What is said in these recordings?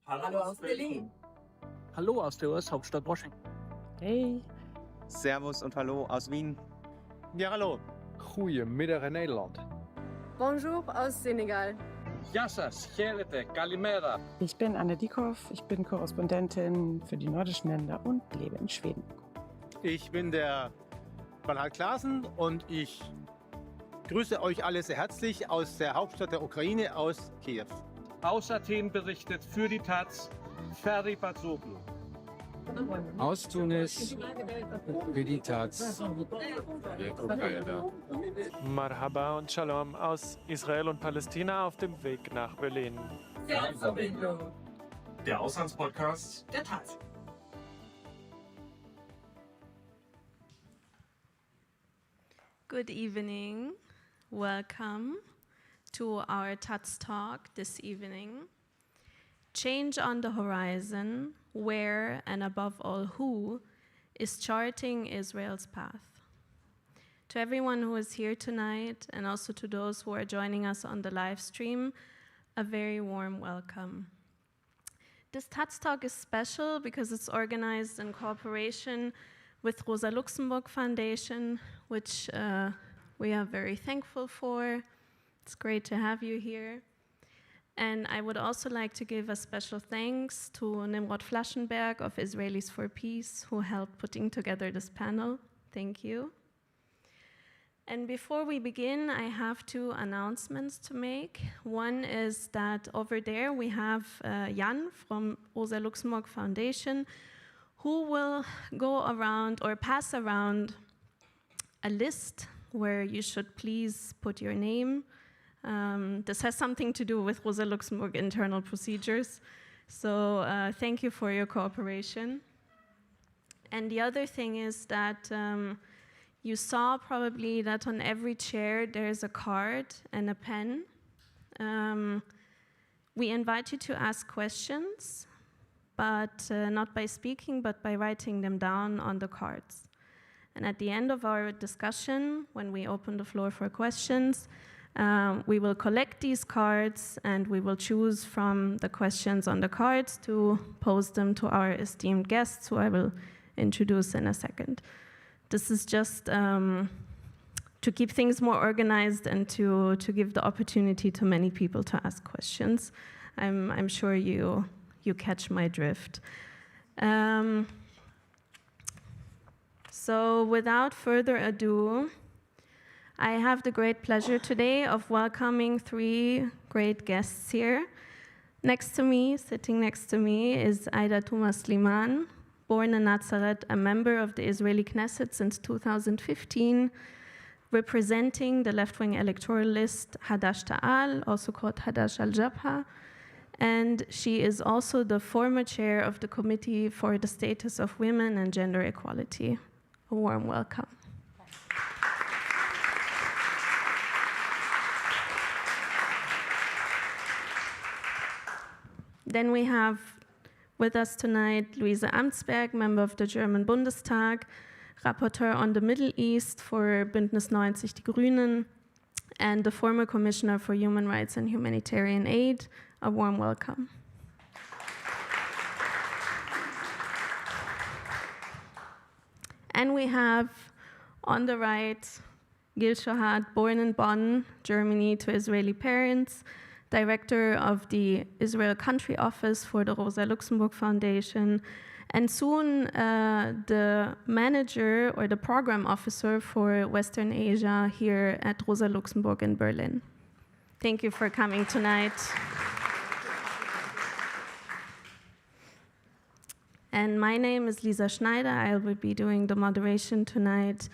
Hallo aus Berlin. Hallo aus der US-Hauptstadt Washington. Hey. Servus und Hallo aus Wien. Ja, hallo. Goedemiddag in Nederland. Bonjour aus Senegal. Yassas, Chelete, Kalimera. Ich bin Anne Dieckhoff, ich bin Korrespondentin für die nordischen Länder und lebe in Schweden. Ich bin der Bernhard Klaassen und ich grüße euch alle sehr herzlich aus der Hauptstadt der Ukraine, aus Kiew. Aus Athen berichtet für die Taz Ferdi Bazoglu. Aus Tunis, für die Taz. Marhaba und Shalom aus Israel und Palästina auf dem Weg nach Berlin. Fernverbindung. Der Auslandspodcast der Taz. Good evening. Welcome to our Taz talk this evening. Change on the horizon, where and above all who is charting Israel's path. To everyone who is here tonight and also to those who are joining us on the live stream, a very warm welcome. This Taz talk is special because it's organized in cooperation with Rosa-Luxemburg Foundation, which we are very thankful for. It's great to have you here. And I would also like to give a special thanks to Nimrod Flaschenberg of Israelis for Peace, who helped putting together this panel. Thank you. And before we begin, I have two announcements to make. One is that over there we have Jan from Rosa-Luxemburg Foundation, who will go around or pass around a list where you should please put your name. This has something to do with Rosa-Luxemburg internal procedures. So thank you for your cooperation. And the other thing is that you saw probably that on every chair there's a card and a pen. We invite you to ask questions, but not by speaking, but by writing them down on the cards. And at the end of our discussion, when we open the floor for questions, we will collect these cards and we will choose from the questions on the cards to pose them to our esteemed guests, who I will introduce in a second. This is just to keep things more organized and to give the opportunity to many people to ask questions. I'm sure you catch my drift. So without further ado, I have the great pleasure today of welcoming three great guests here. Next to me, sitting next to me, is Aida Touma-Sliman, born in Nazareth, a member of the Israeli Knesset since 2015, representing the left-wing electoral list Hadash Ta'al, also called Hadash Aljabha, and she is also the former chair of the Committee for the Status of Women and Gender Equality. A warm welcome. Then we have with us tonight Luise Amtsberg, member of the German Bundestag, rapporteur on the Middle East for Bündnis 90 Die Grünen, and the former Commissioner for Human Rights and Humanitarian Aid. A warm welcome. And we have on the right Gil Shohat, born in Bonn, Germany, to Israeli parents, director of the Israel Country Office for the Rosa-Luxemburg Foundation, and soon the manager or the program officer for Western Asia here at Rosa-Luxemburg in Berlin. Thank you for coming tonight. And my name is Lisa Schneider. I will be doing the moderation tonight.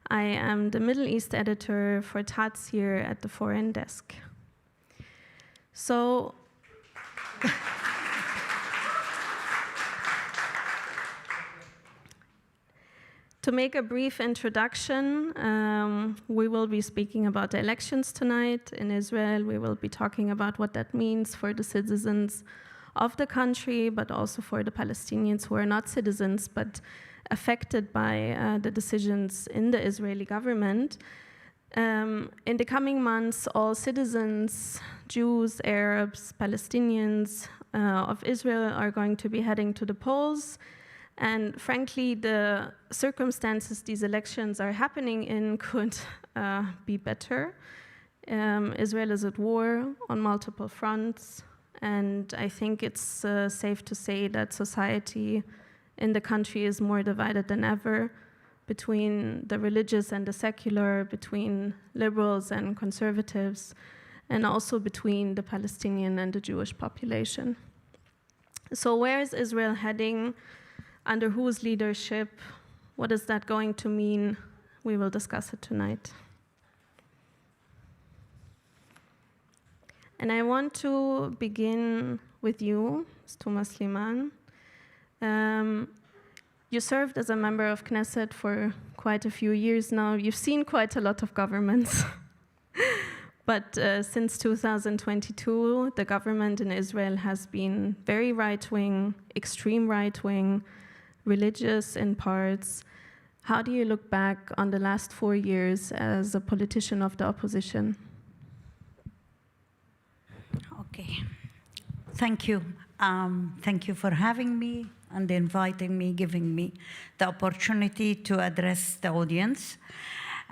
I am the Middle East editor for Taz here at the Foreign Desk. So, to To make a brief introduction, we will be speaking about the elections tonight in Israel. We will be talking about what that means for the citizens of the country, but also for the Palestinians who are not citizens, but affected by the decisions in the Israeli government. In the coming months, all citizens, Jews, Arabs, Palestinians of Israel are going to be heading to the polls. And frankly, the circumstances these elections are happening in could be better. Israel is at war on multiple fronts, and I think it's safe to say that society in the country is more divided than ever between the religious and the secular, between liberals and conservatives, and also between the Palestinian and the Jewish population. So where is Israel heading? Under whose leadership? What is that going to mean? We will discuss it tonight. And I want to begin with you, Ms. Touma-Sliman. You served as a member of Knesset for quite a few years now. You've seen quite a lot of governments. But since 2022, the government in Israel has been very right-wing, extreme right-wing, religious in parts. How do you look back on the last 4 years as a politician of the opposition? Okay. Thank you. Thank you for having me and inviting me, giving me the opportunity to address the audience.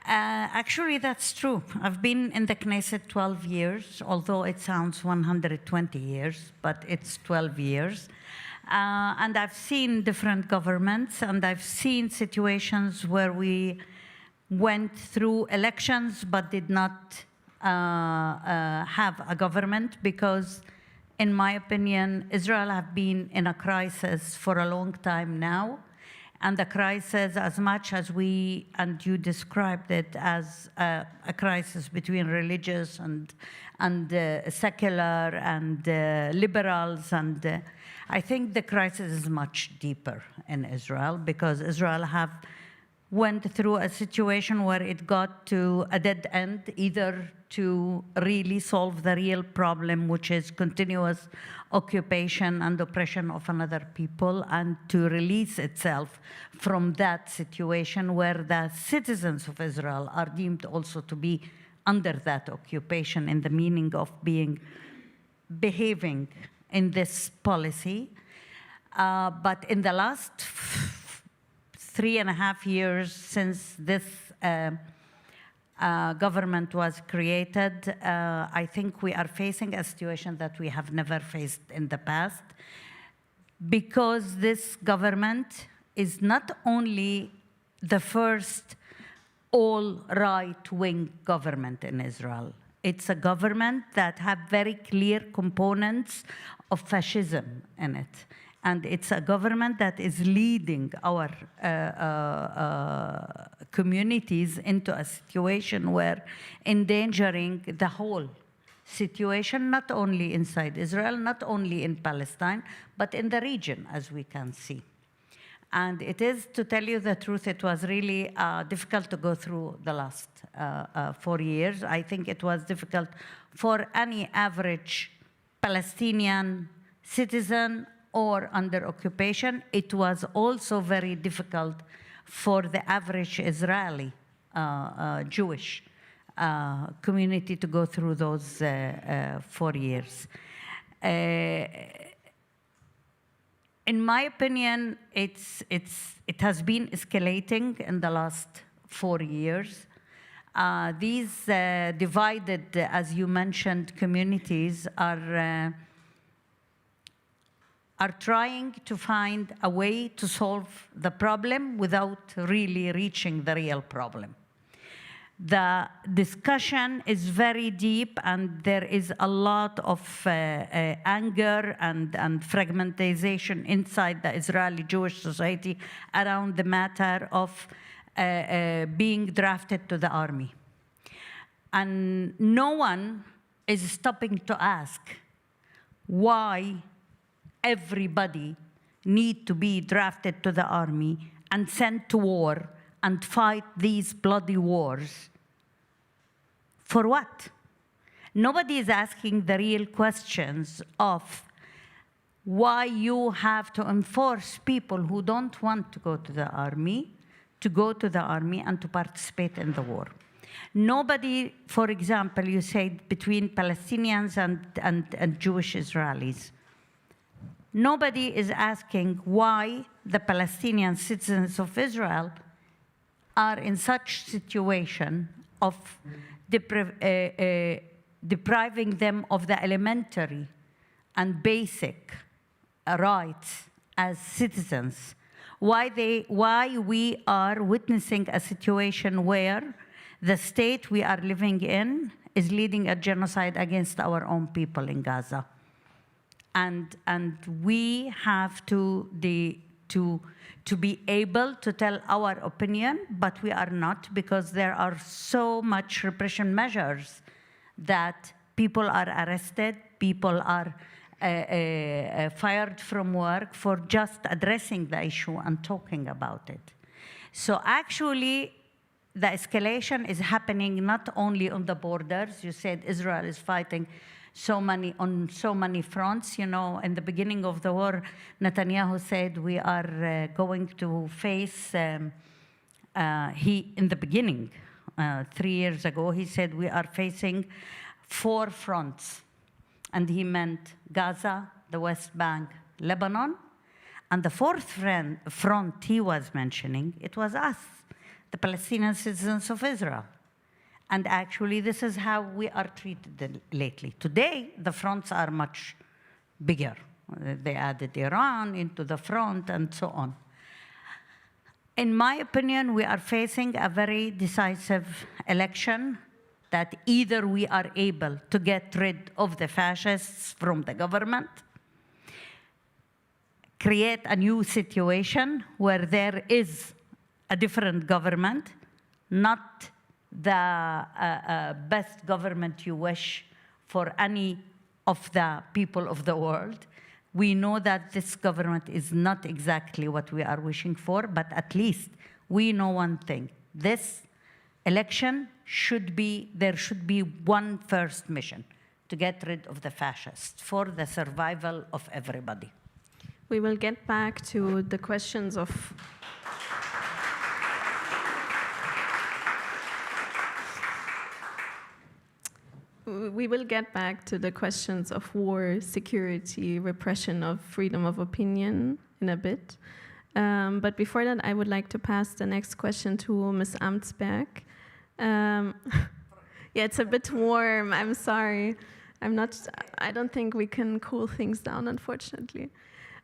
Actually, that's true. I've been in the Knesset 12 years, although it sounds 120 years, but it's 12 years. And I've seen different governments, and I've seen situations where we went through elections but did not have a government because, in my opinion, Israel have been in a crisis for a long time now. And the crisis, as much as we, and you described it as a crisis between religious and secular and liberals, and I think the crisis is much deeper in Israel because Israel went through a situation where it got to a dead end, either to really solve the real problem, which is continuous occupation and oppression of another people, and to release itself from that situation where the citizens of Israel are deemed also to be under that occupation in the meaning of behaving in this policy. But in the last 3.5 years since this government was created, I think we are facing a situation that we have never faced in the past, because this government is not only the first all right-wing government in Israel. It's a government that have very clear components of fascism in it. And it's a government that is leading our communities into a situation where endangering the whole situation, not only inside Israel, not only in Palestine, but in the region, as we can see. And it is, to tell you the truth, it was really difficult to go through the last 4 years. I think it was difficult for any average Palestinian citizen or under occupation. It was also very difficult for the average Israeli Jewish community to go through those 4 years. In my opinion, it has been escalating in the last 4 years. These divided, as you mentioned, communities are trying to find a way to solve the problem without really reaching the real problem. The discussion is very deep, and there is a lot of anger and fragmentization inside the Israeli Jewish society around the matter of being drafted to the army. And no one is stopping to ask why everybody need to be drafted to the army and sent to war and fight these bloody wars. For what? Nobody is asking the real questions of why you have to enforce people who don't want to go to the army and to participate in the war. Nobody, for example, you said between Palestinians and Jewish Israelis. Nobody is asking why the Palestinian citizens of Israel are in such situation of depriving them of the elementary and basic rights as citizens. Why we are witnessing a situation where the state we are living in is leading a genocide against our own people in Gaza. And we have to be able to tell our opinion, but we are not, because there are so much repression measures that people are arrested, people are fired from work for just addressing the issue and talking about it. So actually, the escalation is happening not only on the borders. You said Israel is fighting on so many fronts. You know, in the beginning of the war, Netanyahu said we are going to face, in the beginning, 3 years ago, he said we are facing 4 fronts. And he meant Gaza, the West Bank, Lebanon. And the 4th front he was mentioning, it was us, the Palestinian citizens of Israel. And actually, this is how we are treated lately. Today, the fronts are much bigger. They added Iran into the front and so on. In my opinion, we are facing a very decisive election that either we are able to get rid of the fascists from the government, create a new situation where there is a different government, not the best government you wish for any of the people of the world. We know that this government is not exactly what we are wishing for, but at least we know one thing. This election there should be one first mission, to get rid of the fascists for the survival of everybody. We will get back to the questions of war, security, repression of freedom of opinion in a bit. But before that, I would like to pass the next question to Ms. Amtsberg. Yeah, it's a bit warm. I'm sorry. I don't think we can cool things down, unfortunately.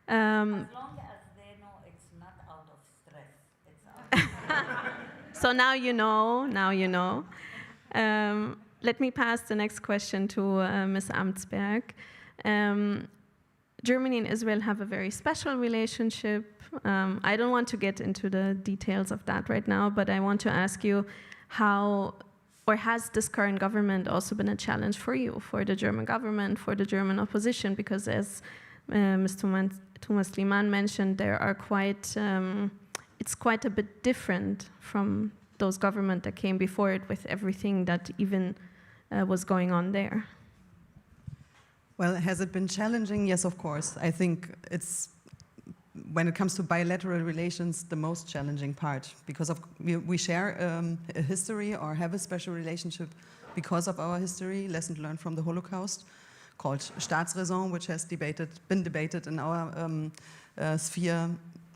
As long as they know it's not out of stress. It's out So now you know. Let me pass the next question to Ms. Amtsberg. Germany and Israel have a very special relationship. I don't want to get into the details of that right now, but I want to ask you has this current government also been a challenge for you, for the German government, for the German opposition? Because as Ms. Touma-Sliman mentioned, it's quite a bit different from those governments that came before it, with everything that even was going on there. Well, has it been challenging? Yes, of course. I think it's, when it comes to bilateral relations, the most challenging part, because we share a history, or have a special relationship because of our history, lesson learned from the Holocaust, called Staatsräson, which has been debated in our sphere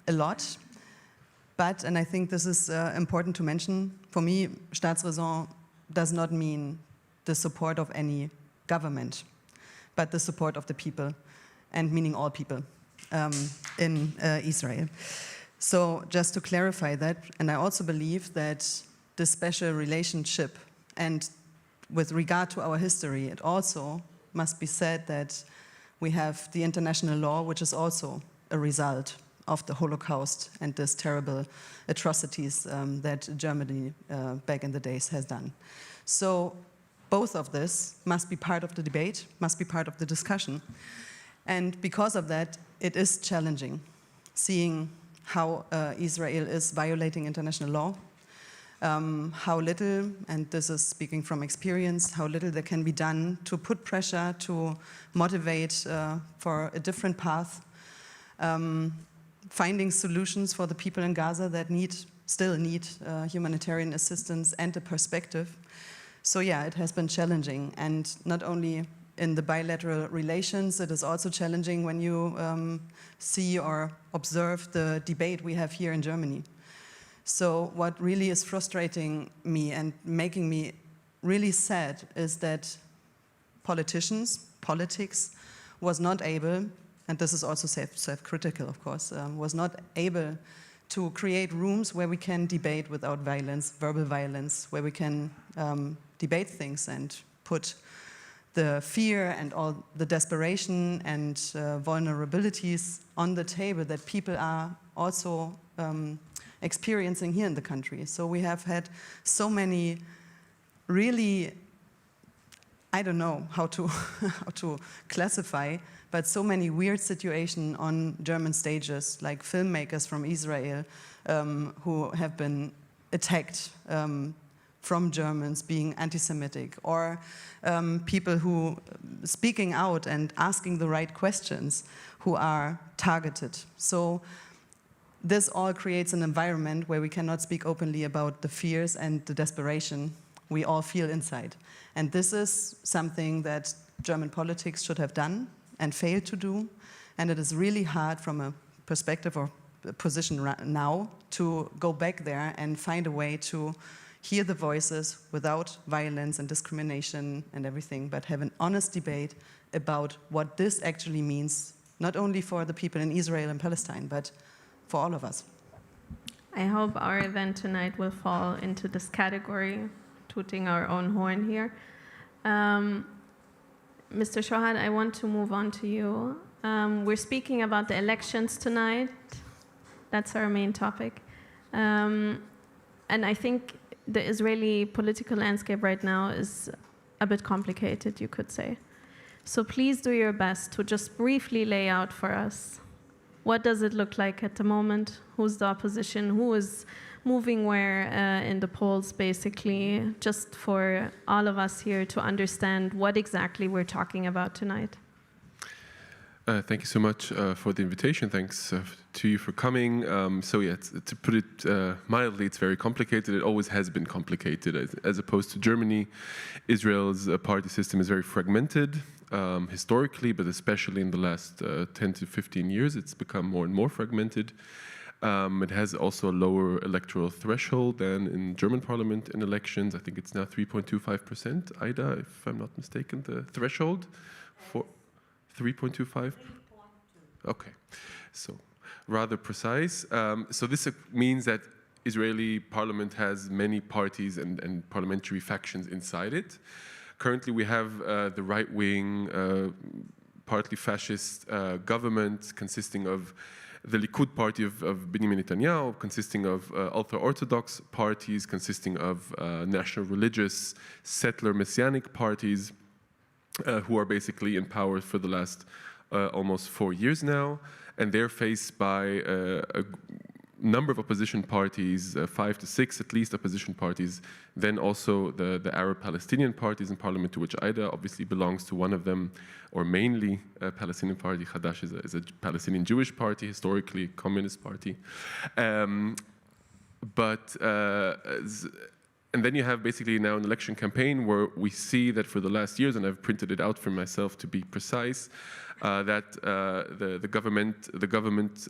a lot. But, and I think this is important to mention, for me, Staatsräson does not mean the support of any government, but the support of the people, and meaning all people in Israel. So just to clarify that, and I also believe that this special relationship, and with regard to our history, it also must be said that we have the international law, which is also a result of the Holocaust and these terrible atrocities that Germany back in the days has done. So both of this must be part of the debate, must be part of the discussion. And because of that, it is challenging, seeing how Israel is violating international law, how little, and this is speaking from experience, how little there can be done to put pressure, to motivate for a different path, finding solutions for the people in Gaza that still need humanitarian assistance and a perspective. So yeah, it has been challenging, and not only in the bilateral relations, it is also challenging when you see or observe the debate we have here in Germany. So what really is frustrating me and making me really sad is that politics was not able, and this is also self-critical of course, was not able to create rooms where we can debate without violence, verbal violence, where we can debate things and put the fear and all the desperation and vulnerabilities on the table that people are also experiencing here in the country. So we have had so many really, I don't know how to classify, but so many weird situations on German stages, like filmmakers from Israel who have been attacked from Germans being anti-Semitic, or people who speaking out and asking the right questions who are targeted. So this all creates an environment where we cannot speak openly about the fears and the desperation we all feel inside. And this is something that German politics should have done and failed to do. And it is really hard from a perspective or a position now to go back there and find a way to hear the voices without violence and discrimination and everything, but have an honest debate about what this actually means, not only for the people in Israel and Palestine, but for all of us. I hope our event tonight will fall into this category, tooting our own horn here. Mr. Shohat, I want to move on to you. We're speaking about the elections tonight. That's our main topic. And I think the Israeli political landscape right now is a bit complicated, you could say. So please do your best to just briefly lay out for us, what does it look like at the moment? Who's the opposition? Who is moving where in the polls, basically, just for all of us here to understand what exactly we're talking about tonight. Thank you so much for the invitation. Thanks to you for coming. So yeah, to put it mildly, it's very complicated. It always has been complicated. As opposed to Germany, Israel's party system is very fragmented historically, but especially in the last 10 to 15 years, it's become more and more fragmented. It has also a lower electoral threshold than in German parliament in elections. I think it's now 3.25%, Aida, if I'm not mistaken, the threshold for 3.25? Okay, so rather precise. So this means that Israeli parliament has many parties and parliamentary factions inside it. Currently we have the right-wing, partly fascist government consisting of the Likud party of Benjamin Netanyahu, consisting of ultra-Orthodox parties, consisting of national religious, settler messianic parties, who are basically in power for the last almost 4 years now, and they're faced by a number of opposition parties, 5 to 6 at least opposition parties, then also the Arab Palestinian parties in parliament, to which Aida obviously belongs to one of them, or mainly Palestinian party. Hadash is a Palestinian Jewish party, historically a communist party. And then you have basically now an election campaign where we see that for the last years, and I've printed it out for myself to be precise, that the government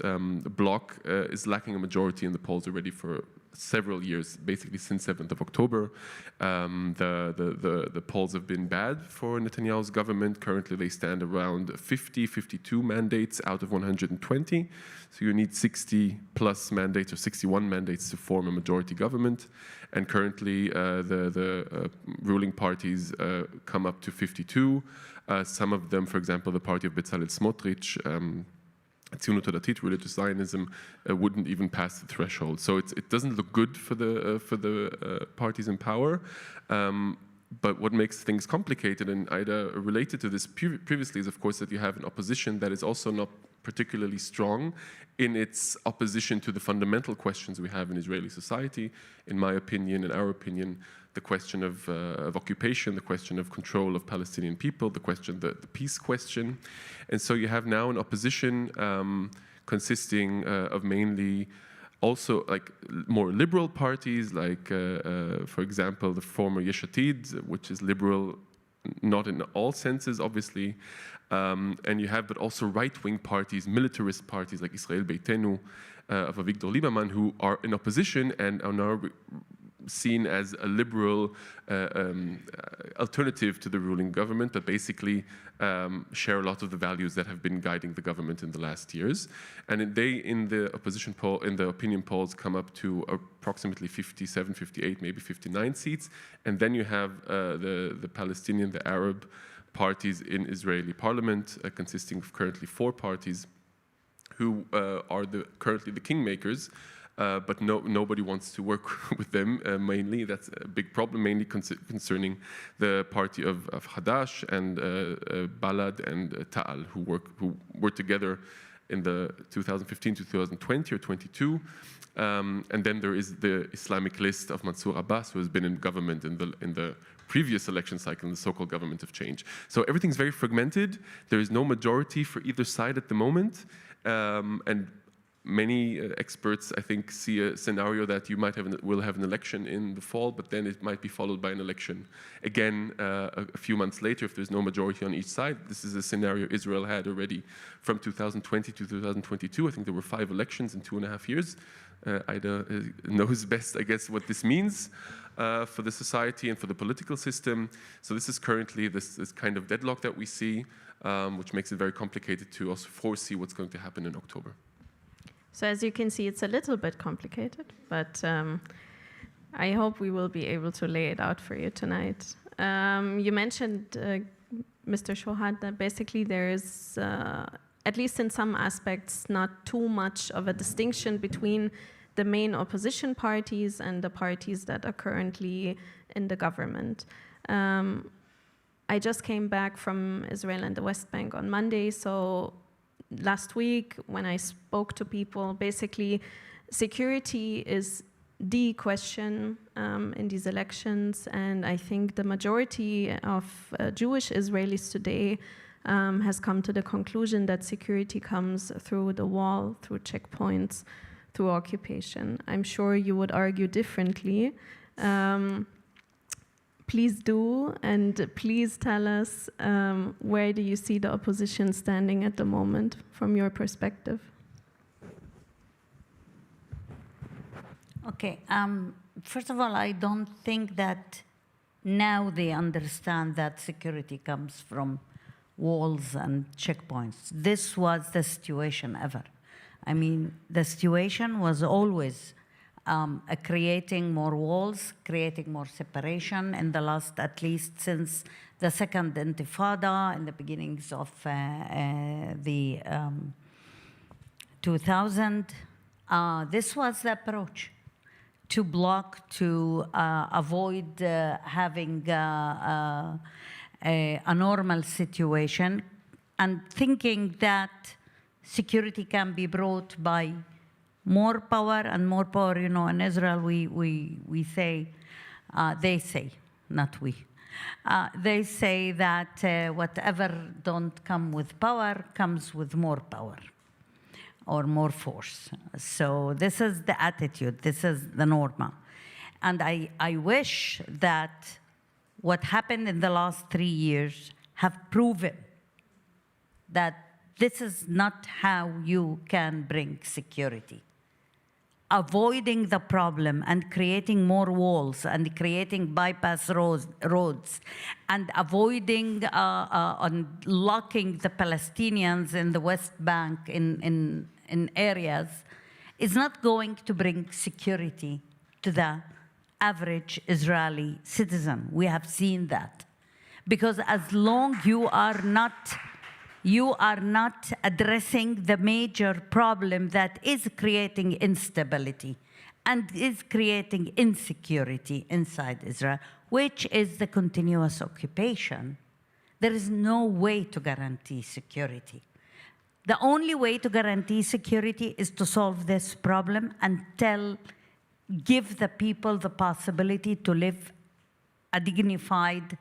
bloc is lacking a majority in the polls already for several years, basically since 7th of October. The polls have been bad for Netanyahu's government. Currently they stand around 52 mandates out of 120. So you need 60 plus mandates or 61 mandates to form a majority government. And currently the ruling parties come up to 52. Some of them, for example, the party of Bezalel Smotrich, Tzionut Datit, religious Zionism, wouldn't even pass the threshold. So it doesn't look good for the parties in power. But what makes things complicated, and Aida related to this previously, is of course that you have an opposition that is also not particularly strong in its opposition to the fundamental questions we have in Israeli society. In my opinion, in our opinion, the question of occupation, the question of control of Palestinian people, the peace question. And so you have now an opposition consisting of mainly also like more liberal parties, like, for example, the former Yesh Atid, which is liberal, not in all senses, obviously. And you have, but also right-wing parties, militarist parties like Israel Beitenu of Avigdor Lieberman, who are in opposition and are now seen as a liberal alternative to the ruling government, but basically share a lot of the values that have been guiding the government in the last years. And they, in the opposition poll, in the opinion polls, come up to approximately 57, 58, maybe 59 seats. And then you have the Palestinian, the Arab parties in Israeli parliament, consisting of currently 4 parties, who are currently the kingmakers. But nobody wants to work with them, mainly. That's a big problem, mainly concerning the party of Hadash and Balad and Ta'al, who were together in the 2015 to 2020 or 22. And then there is the Islamic list of Mansour Abbas, who has been in government in the previous election cycle, in the so-called government of change. So everything's very fragmented. There is no majority for either side at the moment. And many experts, I think, see a scenario that you will have an election in the fall, but then it might be followed by an election again a few months later if there's no majority on each side. This is a scenario Israel had already from 2020 to 2022. I think there were 5 elections in 2.5 years. Aida knows best, I guess, what this means for the society and for the political system. So this is currently this kind of deadlock that we see, which makes it very complicated to also foresee what's going to happen in October. So as you can see, it's a little bit complicated, but I hope we will be able to lay it out for you tonight. You mentioned, Mr. Shohat, that basically there is, at least in some aspects, not too much of a distinction between the main opposition parties and the parties that are currently in the government. I just came back from Israel and the West Bank on Monday, so last week, when I spoke to people, basically security is the question in these elections, and I think the majority of Jewish Israelis today has come to the conclusion that security comes through the wall, through checkpoints, through occupation. I'm sure you would argue differently. Please do, and please tell us where do you see the opposition standing at the moment from your perspective? Okay, first of all, I don't think that now they understand that security comes from walls and checkpoints. This was the situation ever. I mean, the situation was always creating more walls, creating more separation in the last, at least since the second Intifada in the beginnings of the 2000. This was the approach, to block, to avoid having a normal situation, and thinking that security can be brought by more power and more power. You know, in Israel, we say, they say, not we. They say that whatever don't come with power comes with more power or more force. So this is the attitude, this is the norma. And I wish that what happened in the last 3 years have proven that this is not how you can bring security. Avoiding the problem and creating more walls and creating bypass roads and avoiding locking the Palestinians in the West Bank in areas is not going to bring security to the average Israeli citizen. We have seen that. Because as long you are not addressing the major problem that is creating instability and is creating insecurity inside Israel, which is the continuous occupation, there is no way to guarantee security. The only way to guarantee security is to solve this problem and give the people the possibility to live a dignified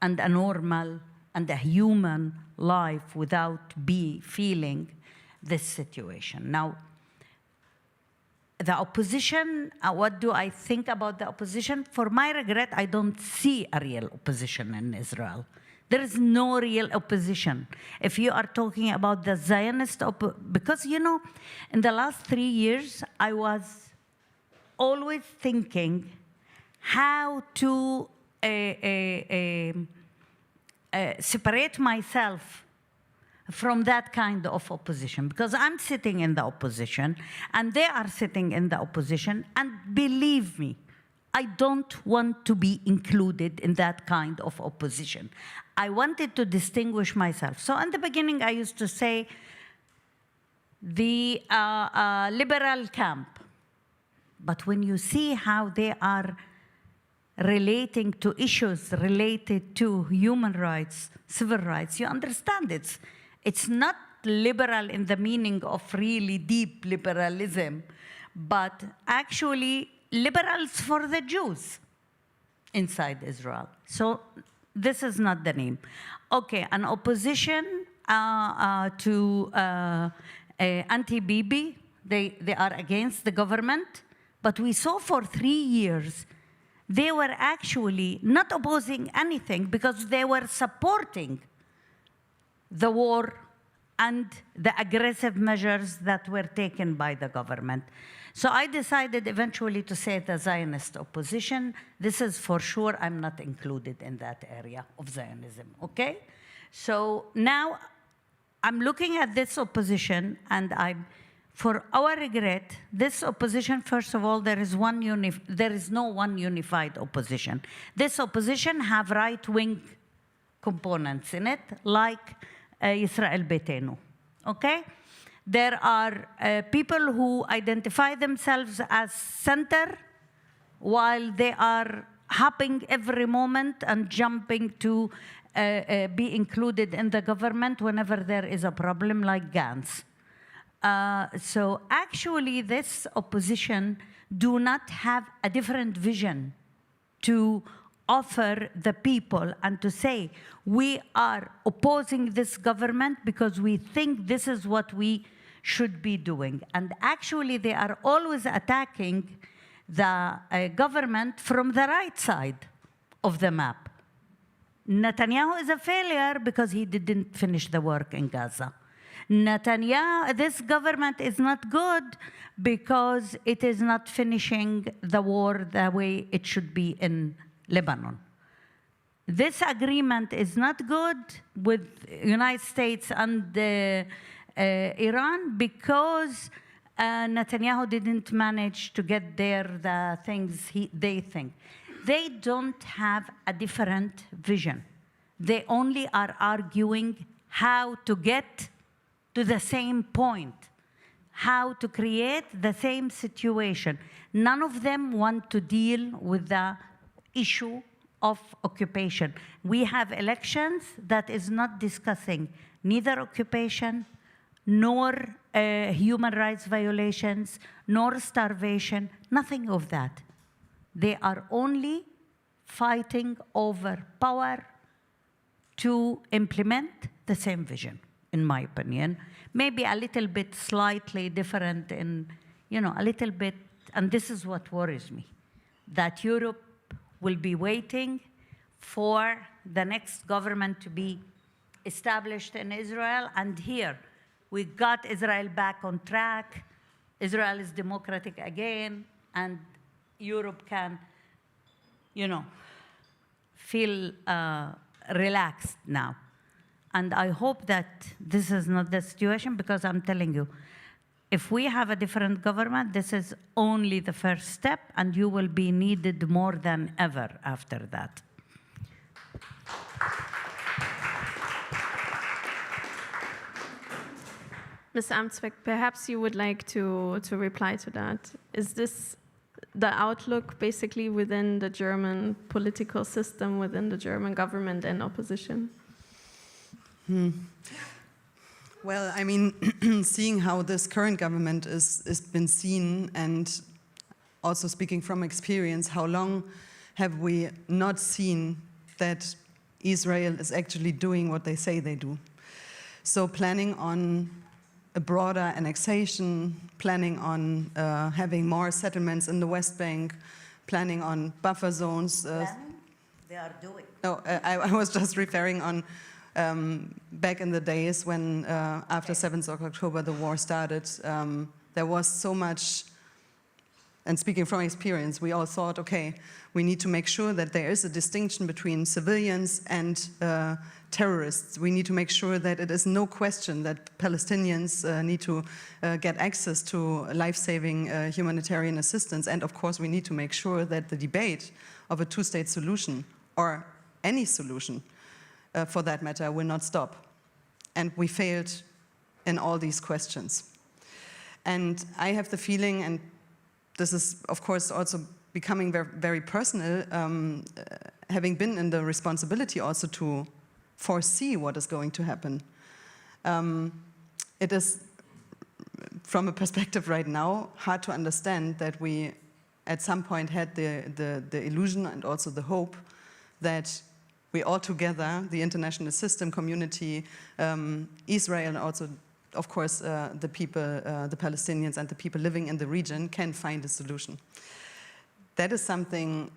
and a normal and a human life without feeling this situation. Now, the opposition, what do I think about the opposition? For my regret, I don't see a real opposition in Israel. There is no real opposition. If you are talking about the Zionist, because, you know, in the last 3 years, I was always thinking how to separate myself from that kind of opposition, because I'm sitting in the opposition and they are sitting in the opposition, and believe me, I don't want to be included in that kind of opposition. I wanted to distinguish myself. So in the beginning, I used to say the liberal camp. But when you see how they are relating to issues related to human rights, civil rights, you understand it's not liberal in the meaning of really deep liberalism, but actually liberals for the Jews inside Israel. So this is not the name. Okay, an opposition to anti-Bibi, they are against the government, but we saw for 3 years they were actually not opposing anything because they were supporting the war and the aggressive measures that were taken by the government. So I decided eventually to say the Zionist opposition. This is for sure, I'm not included in that area of Zionism, okay? So now I'm looking at this opposition, and for our regret, this opposition, first of all, there is no one unified opposition. This opposition have right-wing components in it, like Yisrael Beitenu, okay? There are people who identify themselves as center, while they are hopping every moment and jumping to be included in the government whenever there is a problem, like Gantz. So actually, this opposition do not have a different vision to offer the people and to say, we are opposing this government because we think this is what we should be doing. And actually, they are always attacking the government from the right side of the map. Netanyahu is a failure because he didn't finish the work in Gaza. This government is not good because it is not finishing the war the way it should be in Lebanon. This agreement is not good with United States and Iran because Netanyahu didn't manage to get there the things they think. They don't have a different vision. They only are arguing how to get to the same point, how to create the same situation. None of them want to deal with the issue of occupation. We have elections that is not discussing neither occupation, nor human rights violations, nor starvation, nothing of that. They are only fighting over power to implement the same vision, in my opinion. Maybe a little bit slightly different in, a little bit, and this is what worries me, that Europe will be waiting for the next government to be established in Israel, and here we got Israel back on track, Israel is democratic again, and Europe can, feel relaxed now. And I hope that this is not the situation, because I'm telling you, if we have a different government, this is only the first step, and you will be needed more than ever after that. Ms. Amtsberg, perhaps you would like to reply to that. Is this the outlook basically within the German political system, within the German government and opposition? Well, I mean, seeing how this current government is been seen, and also speaking from experience, how long have we not seen that Israel is actually doing what they say they do? So planning on a broader annexation, planning on having more settlements in the West Bank, planning on buffer zones. They are doing. No, I was just referring on back in the days when after 7th of October the war started, there was so much, and speaking from experience, we all thought, okay, we need to make sure that there is a distinction between civilians and terrorists. We need to make sure that it is no question that Palestinians need to get access to life-saving humanitarian assistance. And of course, we need to make sure that the debate of a two-state solution, or any solution for that matter, will not stop. And we failed in all these questions. And I have the feeling, and this is of course also becoming very, very personal, having been in the responsibility also to foresee what is going to happen. It is, from a perspective right now, hard to understand that we at some point had the illusion and also the hope that we all together, the international system, community, Israel, and also, of course, the people, the Palestinians and the people living in the region can find a solution. That is something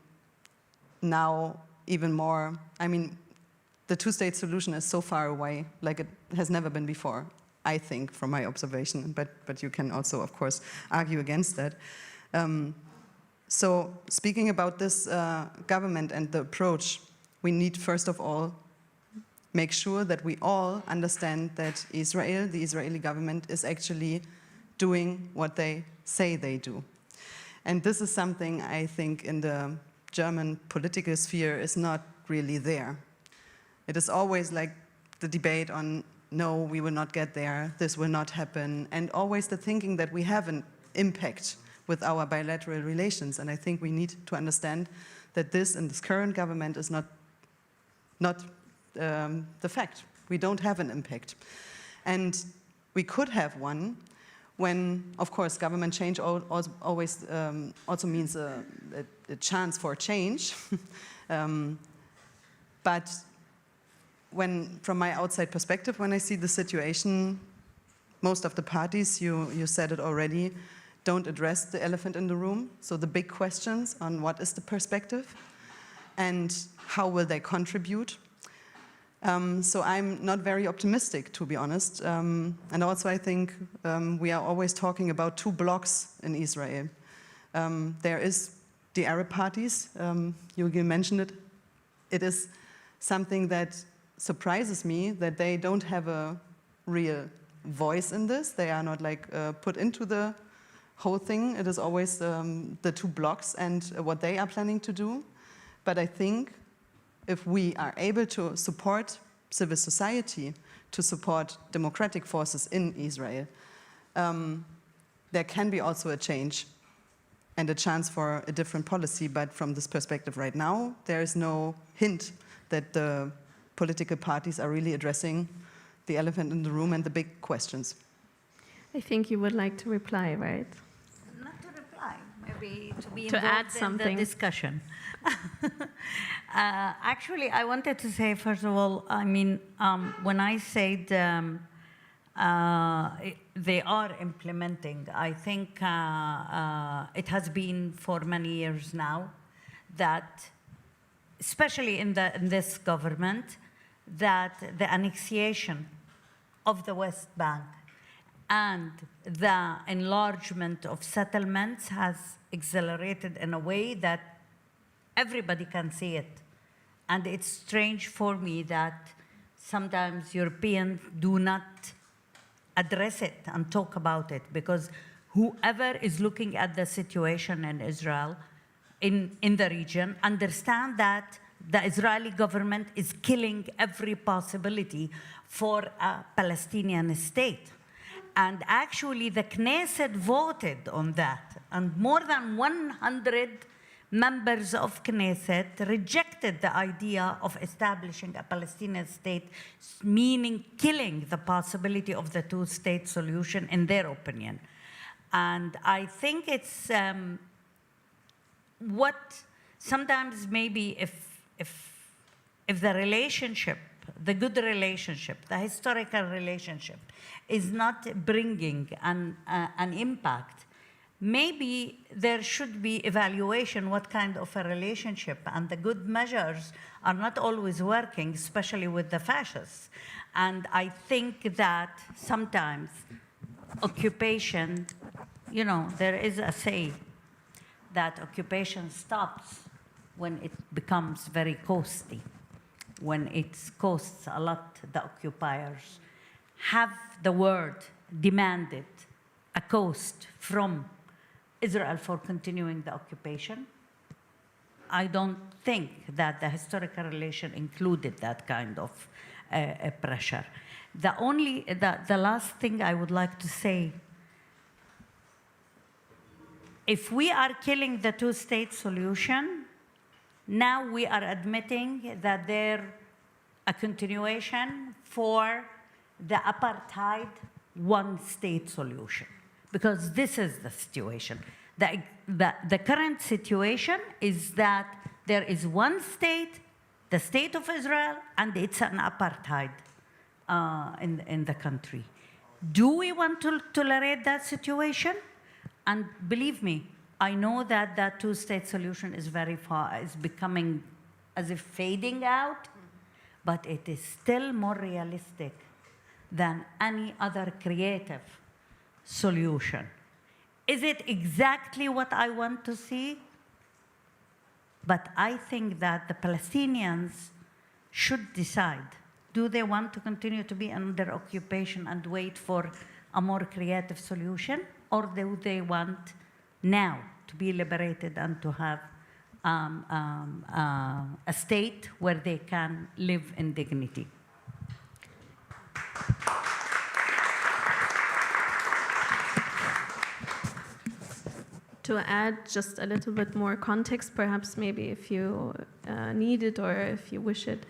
now even more, I mean, the two-state solution is so far away, like it has never been before, I think, from my observation, but you can also, of course, argue against that. So speaking about this government and the approach, we need, first of all, make sure that we all understand that Israel, the Israeli government, is actually doing what they say they do. And this is something I think in the German political sphere is not really there. It is always like the debate on, no, we will not get there, this will not happen, and always the thinking that we have an impact with our bilateral relations. And I think we need to understand that this in this current government is not the fact. We don't have an impact. And we could have one when, of course, government change always also means a chance for change. But when, from my outside perspective, when I see the situation, most of the parties, you said it already, don't address the elephant in the room. So the big questions on what is the perspective and how will they contribute. So I'm not very optimistic, to be honest. And also I think we are always talking about two blocks in Israel. There is the Arab parties, Gil mentioned it. It is something that surprises me that they don't have a real voice in this. They are not like put into the whole thing. It is always the two blocks and what they are planning to do. But I think if we are able to support civil society, to support democratic forces in Israel, there can be also a change and a chance for a different policy. But from this perspective right now, there is no hint that the political parties are really addressing the elephant in the room and the big questions. I think you would like to reply, right? Not to reply, maybe to be to involved add something. in the discussion. Actually, I wanted to say, first of all, I mean, when I said they are implementing, I think it has been for many years now that, especially in this government, that the annexation of the West Bank and the enlargement of settlements has accelerated in a way that everybody can see it. And it's strange for me that sometimes Europeans do not address it and talk about it, because whoever is looking at the situation in Israel, in the region, understand that the Israeli government is killing every possibility for a Palestinian state. And actually, the Knesset voted on that, and more than 100 members of Knesset rejected the idea of establishing a Palestinian state, meaning killing the possibility of the two-state solution, in their opinion. And I think it's what sometimes maybe if the relationship, the good relationship, the historical relationship, is not bringing an impact, maybe there should be evaluation what kind of a relationship, and the good measures are not always working, especially with the fascists. And I think that sometimes occupation, you know, there is a say that occupation stops when it becomes very costly, when it costs a lot. The occupiers have the word demanded a cost from Israel for continuing the occupation. I don't think that the historical relation included that kind of pressure. The last thing I would like to say, if we are killing the two-state solution, now we are admitting that there's a continuation for the apartheid one-state solution, because this is the situation. The current situation is that there is one state, the state of Israel, and it's an apartheid in the country. Do we want to tolerate that situation? And believe me, I know that that two-state solution is very far, is becoming as if fading out, but it is still more realistic than any other creative solution. Is it exactly what I want to see? But I think that the Palestinians should decide, do they want to continue to be under occupation and wait for a more creative solution? Or do they want now to be liberated and to have a state where they can live in dignity? To add just a little bit more context, perhaps maybe if you need it or if you wish it,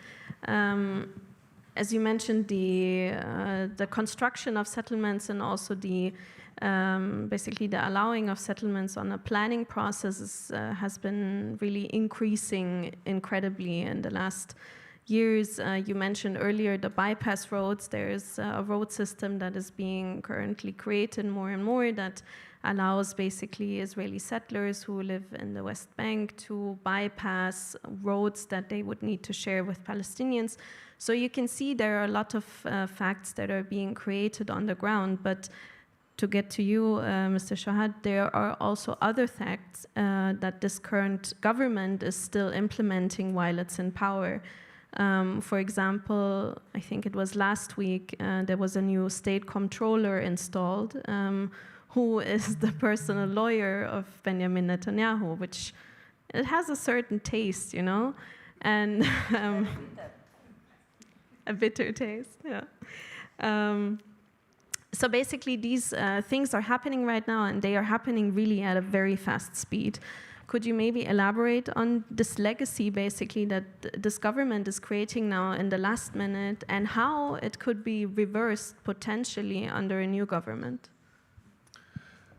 as you mentioned, the construction of settlements and also the basically the allowing of settlements on a planning process has been really increasing incredibly in the last years. You mentioned earlier the bypass roads. There's a road system that is being currently created more and more that allows basically Israeli settlers who live in the West Bank to bypass roads that they would need to share with Palestinians. So you can see there are a lot of facts that are being created on the ground, but to get to you, Mr. Shohat, there are also other facts that this current government is still implementing while it's in power. For example, I think it was last week, there was a new state comptroller installed, who is the personal lawyer of Benjamin Netanyahu, which it has a certain taste, you know, and a bitter taste, yeah. So basically these things are happening right now, and they are happening really at a very fast speed. Could you maybe elaborate on this legacy, basically, that this government is creating now in the last minute, and how it could be reversed potentially under a new government?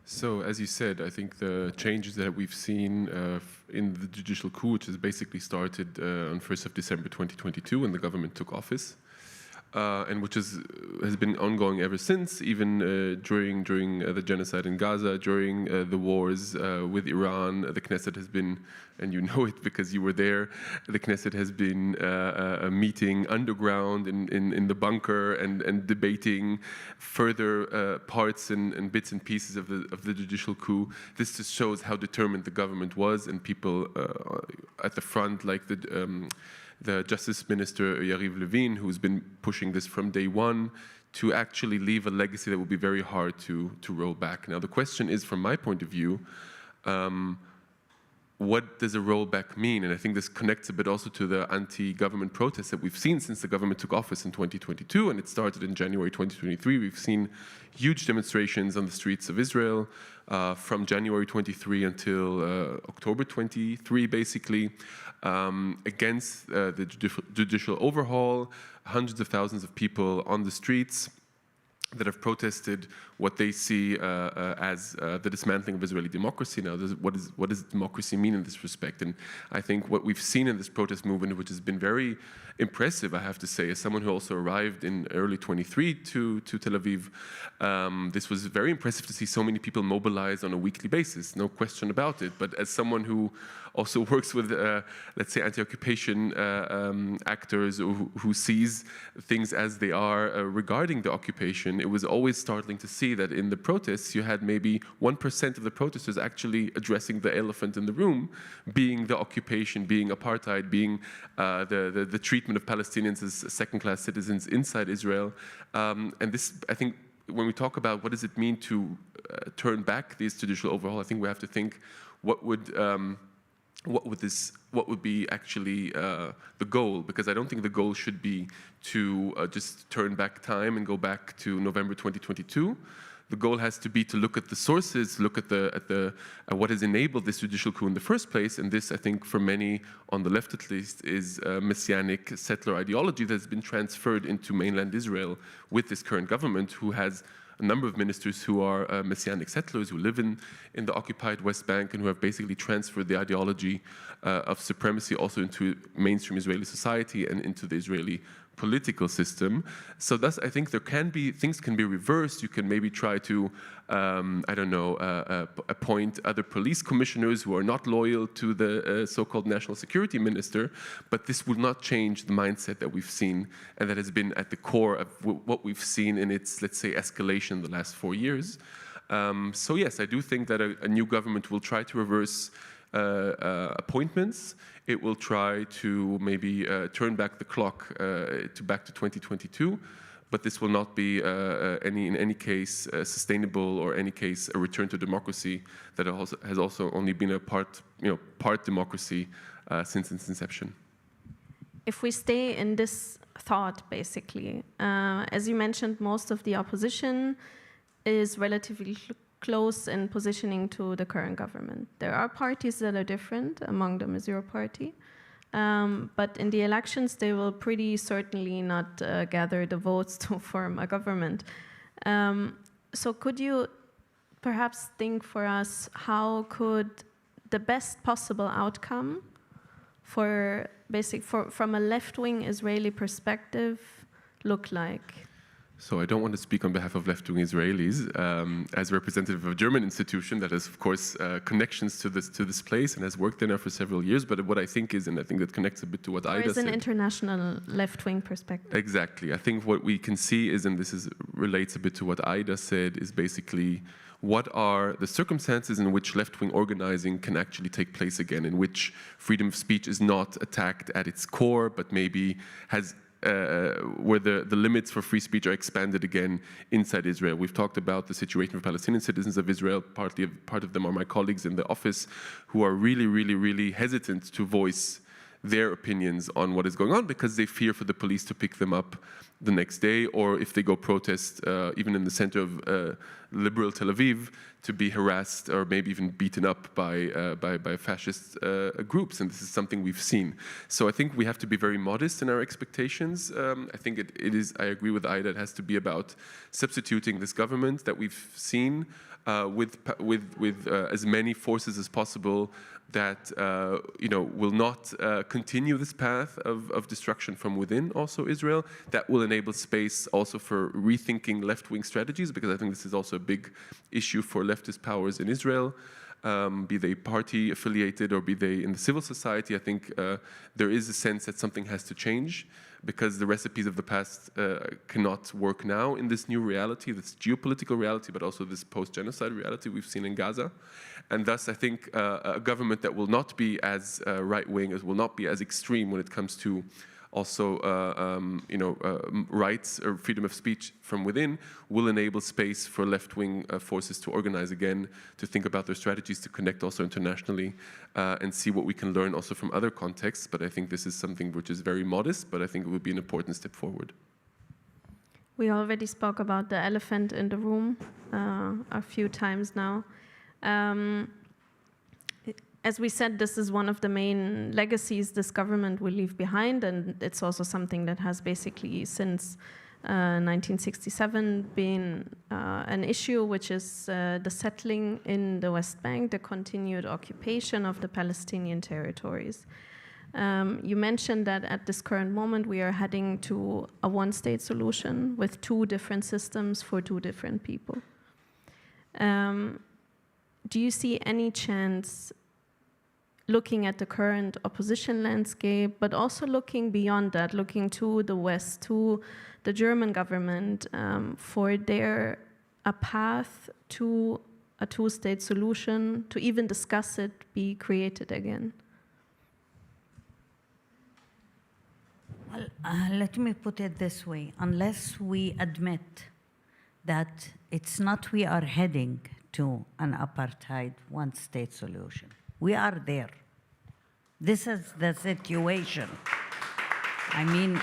So, as you said, I think the changes that we've seen in the judicial coup, which has basically started on 1st of December 2022 when the government took office, and which has been ongoing ever since, even during the genocide in Gaza, during the wars with Iran. The Knesset has been, and you know it because you were there, the Knesset has been meeting underground in the bunker and debating further parts and bits and pieces of the judicial coup. This just shows how determined the government was, and people at the front, like the Justice Minister Yariv Levin, who's been pushing this from day one, to actually leave a legacy that will be very hard to roll back. Now, the question is, from my point of view, what does a rollback mean? And I think this connects a bit also to the anti-government protests that we've seen since the government took office in 2022, and it started in January 2023. We've seen huge demonstrations on the streets of Israel from January 23 until October 23, basically, against the judicial overhaul, hundreds of thousands of people on the streets that have protested what they see as the dismantling of Israeli democracy. Now, what does democracy mean in this respect? And I think what we've seen in this protest movement, which has been very impressive, I have to say, as someone who also arrived in early 23 to Tel Aviv, this was very impressive to see so many people mobilize on a weekly basis, no question about it. But as someone who also works with, let's say, anti-occupation actors who sees things as they are regarding the occupation, it was always startling to see that in the protests, you had maybe 1% of the protesters actually addressing the elephant in the room, being the occupation, being apartheid, being the treatment of Palestinians as second-class citizens inside Israel. And this, I think, when we talk about what does it mean to turn back this judicial overhaul, I think we have to think what would be actually the goal? Because I don't think the goal should be to just turn back time and go back to November 2022. The goal has to be to look at the sources, look at what has enabled this judicial coup in the first place. And this, I think, for many on the left at least, is messianic settler ideology that has been transferred into mainland Israel with this current government, who has a number of ministers who are messianic settlers who live in the occupied West Bank and who have basically transferred the ideology of supremacy also into mainstream Israeli society and into the Israeli political system. So thus, I think things can be reversed. You can maybe try to, appoint other police commissioners who are not loyal to the so-called national security minister, but this will not change the mindset that we've seen and that has been at the core of what we've seen in its, let's say, escalation in the last 4 years. So yes, I do think that a new government will try to reverse appointments. It will try to maybe turn back the clock back to 2022, but this will not be in any case sustainable, or any case a return to democracy that has also only been a part democracy since its inception. If we stay in this thought, basically, as you mentioned, most of the opposition is relatively close in positioning to the current government. There are parties that are different, among them is your party, but in the elections they will pretty certainly not gather the votes to form a government. So could you perhaps think for us, how could the best possible outcome from a left-wing Israeli perspective look like? So I don't want to speak on behalf of left-wing Israelis as representative of a German institution that has, of course, connections to this place and has worked there now for several years. But what I think is, and I think that connects a bit to what Aida said. There is an international left-wing perspective. Exactly. I think what we can see is, and this relates a bit to what Aida said, is basically what are the circumstances in which left-wing organizing can actually take place again, in which freedom of speech is not attacked at its core, but maybe has where the limits for free speech are expanded again inside Israel. We've talked about the situation for Palestinian citizens of Israel. Part of them are my colleagues in the office who are really, really, really hesitant to voice their opinions on what is going on because they fear for the police to pick them up the next day, or if they go protest, even in the center of liberal Tel Aviv, to be harassed or maybe even beaten up by fascist groups. And this is something we've seen. So I think we have to be very modest in our expectations. I think it is, I agree with Aida, it has to be about substituting this government that we've seen with as many forces as possible that will not continue this path of destruction from within also Israel. That will enable space also for rethinking left-wing strategies, because I think this is also a big issue for leftist powers in Israel, be they party affiliated or be they in the civil society. I think there is a sense that something has to change, because the recipes of the past cannot work now in this new reality, this geopolitical reality, but also this post-genocide reality we've seen in Gaza. And thus, I think a government that will not be as right-wing, will not be as extreme when it comes to also rights or freedom of speech from within will enable space for left-wing forces to organize again, to think about their strategies, to connect also internationally, and see what we can learn also from other contexts. But I think this is something which is very modest, but I think it would be an important step forward. We already spoke about the elephant in the room a few times now. As we said, this is one of the main legacies this government will leave behind, and it's also something that has basically since 1967 been an issue, which is the settling in the West Bank, the continued occupation of the Palestinian territories. You mentioned that at this current moment we are heading to a one-state solution with two different systems for two different people. Do you see any chance, looking at the current opposition landscape, but also looking beyond that, looking to the West, to the German government, for there a path to a two-state solution, to even discuss it, be created again? Well, let me put it this way. Unless we admit that it's not we are heading to an apartheid one-state solution, we are there. This is the situation. I mean,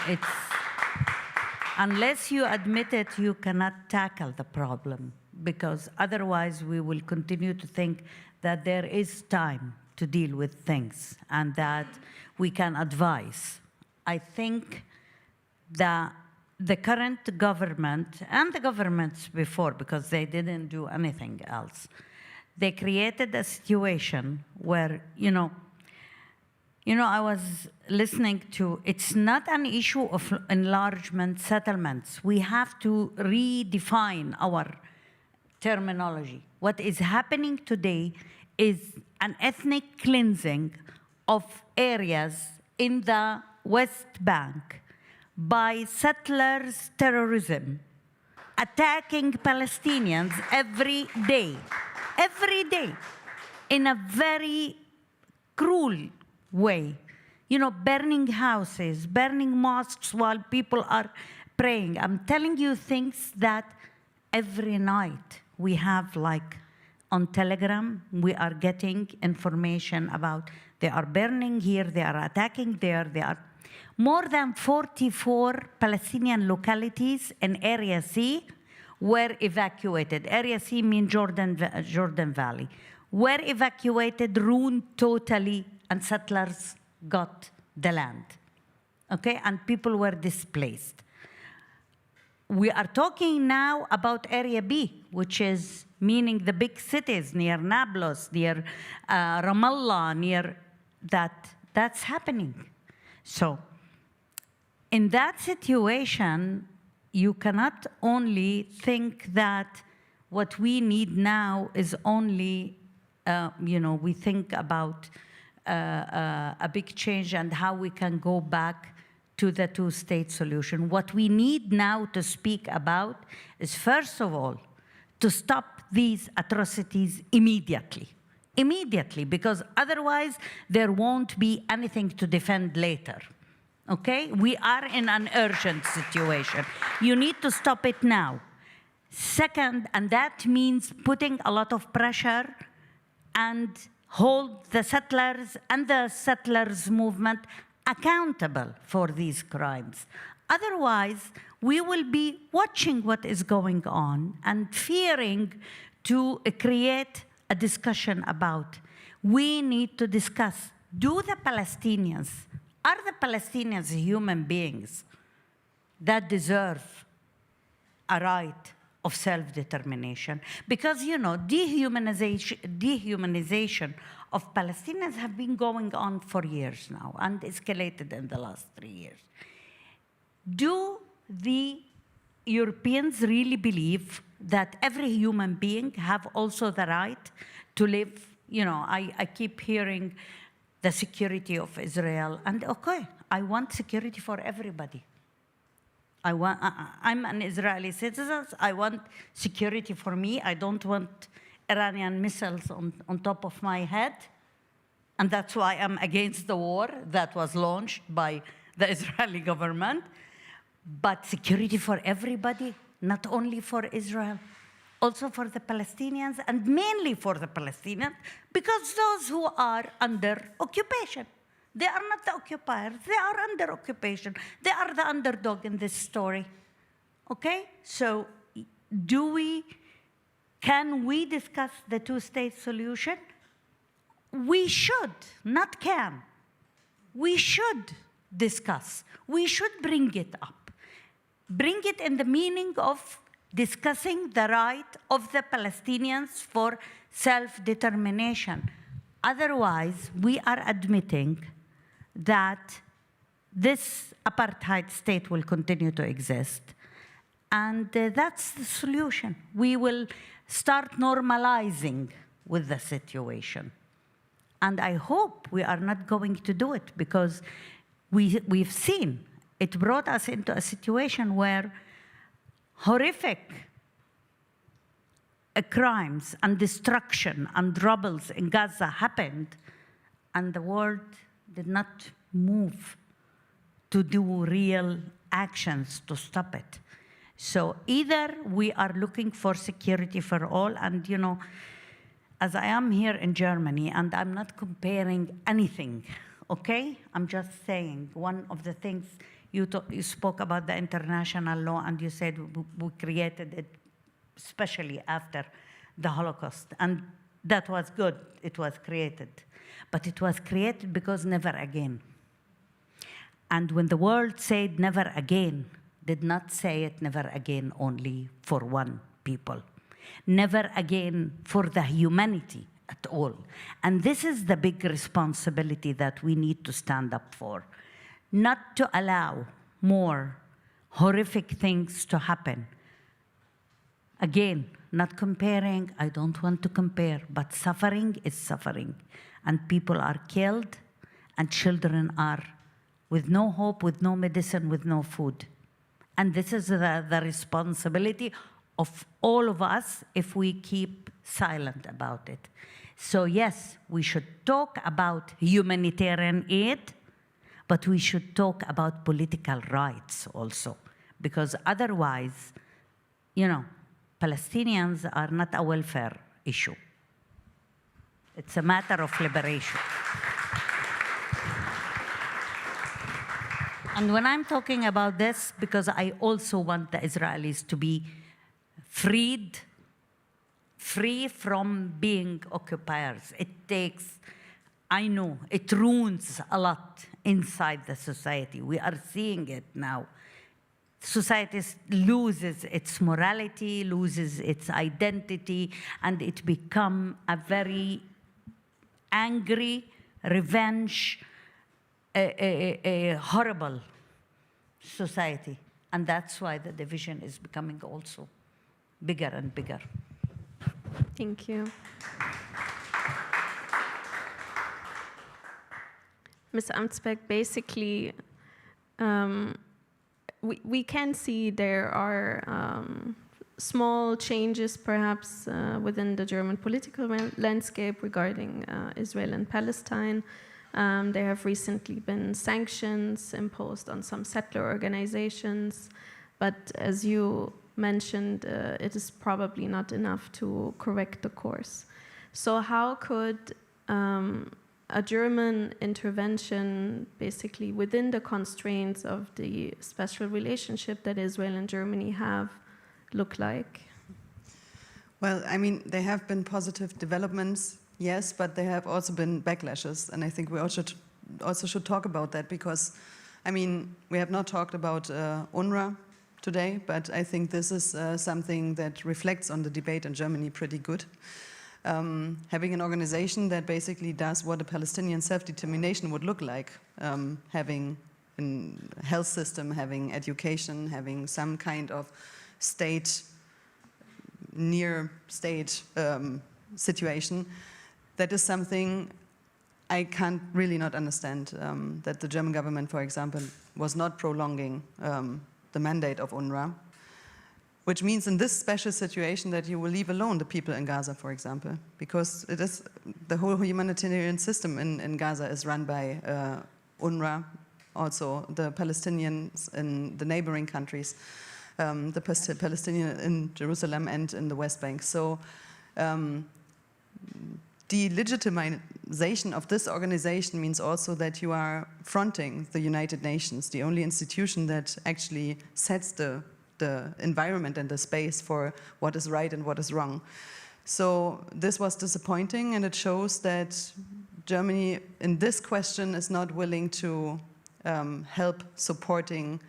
unless you admit it, you cannot tackle the problem, because otherwise we will continue to think that there is time to deal with things and that we can advise. I think that the current government and the governments before, because they didn't do anything else, they created a situation where, I was listening to, it's not an issue of enlargement settlements. We have to redefine our terminology. What is happening today is an ethnic cleansing of areas in the West Bank by settlers' terrorism, attacking Palestinians every day, in a very cruel way. Burning houses, burning mosques while people are praying. I'm telling you things that every night we have, like on Telegram, we are getting information about they are burning here, they are attacking there, they are. More than 44 Palestinian localities in Area C were evacuated. Area C means Jordan Valley. Were evacuated, ruined totally, and settlers got the land. Okay, and people were displaced. We are talking now about Area B, which is meaning the big cities near Nablus, near Ramallah, near that's happening. So in that situation, you cannot only think that what we need now is only, we think about a big change and how we can go back to the two-state solution. What we need now to speak about is, first of all, to stop these atrocities immediately, because otherwise there won't be anything to defend later. Okay? We are in an urgent situation. You need to stop it now. Second, and that means putting a lot of pressure and hold the settlers and the settlers movement accountable for these crimes. Otherwise, we will be watching what is going on and fearing to create a discussion about. We need to discuss, are the Palestinians human beings that deserve a right of self-determination? Because, dehumanization of Palestinians have been going on for years now and escalated in the last 3 years. Do the Europeans really believe that every human being have also the right to live? I keep hearing the security of Israel, and okay, I want security for everybody. I'm an Israeli citizen. I want security for me. I don't want Iranian missiles on top of my head. And that's why I'm against the war that was launched by the Israeli government, but security for everybody, not only for Israel, also for the Palestinians, and mainly for the Palestinians, because those who are under occupation. They are not the occupiers, they are under occupation. They are the underdog in this story, okay? So can we discuss the two-state solution? We should, not can. We should discuss. We should bring it up. Bring it in the meaning of discussing the right of the Palestinians for self-determination. Otherwise, we are admitting that this apartheid state will continue to exist. And that's the solution. We will start normalizing with the situation. And I hope we are not going to do it, because we've seen it brought us into a situation where horrific crimes and destruction and troubles in Gaza happened, and the world did not move to do real actions to stop it. So either we are looking for security for all, and you know, as I am here in Germany, and I'm not comparing anything, okay? I'm just saying one of the things you spoke about the international law, and you said we created it especially after the Holocaust, and that was good, it was created. But it was created because never again. And when the world said never again, did not say it never again only for one people. Never again for the humanity at all. And this is the big responsibility that we need to stand up for. Not to allow more horrific things to happen. Again, not comparing, I don't want to compare, but suffering is suffering. And people are killed, and children are with no hope, with no medicine, with no food. And this is the responsibility of all of us if we keep silent about it. So yes, we should talk about humanitarian aid, but we should talk about political rights also, because otherwise, you know, Palestinians are not a welfare issue. It's a matter of liberation. And when I'm talking about this, because I also want the Israelis to be free from being occupiers. It takes, I know, it ruins a lot inside the society. We are seeing it now. Society loses its morality, loses its identity, and it becomes a very angry, revenge, a horrible society. And that's why the division is becoming also bigger and bigger. Thank you. Ms. Amtsberg, basically, we can see there are small changes perhaps within the German political landscape regarding Israel and Palestine. There have recently been sanctions imposed on some settler organizations, but as you mentioned, it is probably not enough to correct the course. So how could a German intervention, basically within the constraints of the special relationship that Israel and Germany have, look like? Well, I mean, there have been positive developments, yes, but there have also been backlashes, and I think we also should talk about that, because, I mean, we have not talked about UNRWA today, but I think this is something that reflects on the debate in Germany pretty good. Having an organization that basically does what a Palestinian self-determination would look like, having a health system, having education, having some kind of state, near state situation, that is something I can't really not understand, that the German government, for example, was not prolonging the mandate of UNRWA, which means in this special situation that you will leave alone the people in Gaza, for example, because it is the whole humanitarian system in Gaza is run by UNRWA also the Palestinians in the neighboring countries, the Palestinians in Jerusalem and in the West Bank. So delegitimization of this organization means also that you are fronting the United Nations, the only institution that actually sets the environment and the space for what is right and what is wrong. So this was disappointing, and it shows that Germany in this question is not willing to help supporting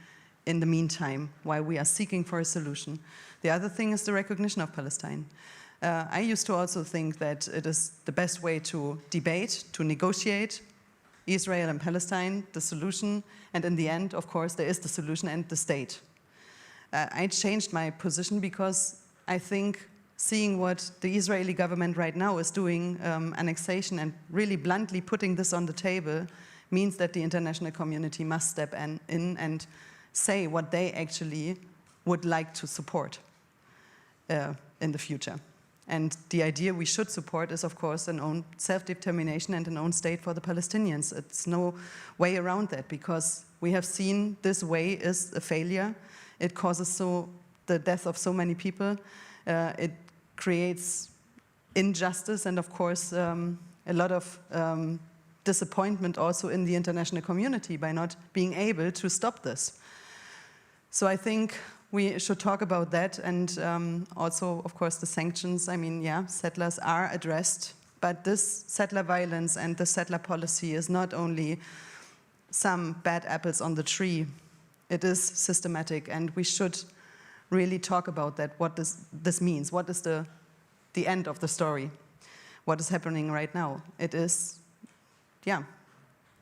in the meantime while we are seeking for a solution. The other thing is the recognition of Palestine. I used to also think that it is the best way to debate, to negotiate Israel and Palestine, the solution, and in the end, of course, there is the solution and the state. I changed my position because I think seeing what the Israeli government right now is doing, annexation and really bluntly putting this on the table, means that the international community must step in and say what they actually would like to support in the future. And the idea we should support is, of course, an own self-determination and an own state for the Palestinians. It's no way around that, because we have seen this way is a failure. It causes the death of so many people. It creates injustice and, of course, a lot of disappointment also in the international community by not being able to stop this. So I think we should talk about that, and also, of course, the sanctions. I mean, yeah, settlers are addressed, but this settler violence and the settler policy is not only some bad apples on the tree. It is systematic, and we should really talk about that, what this means. What is the end of the story? What is happening right now? It is, yeah,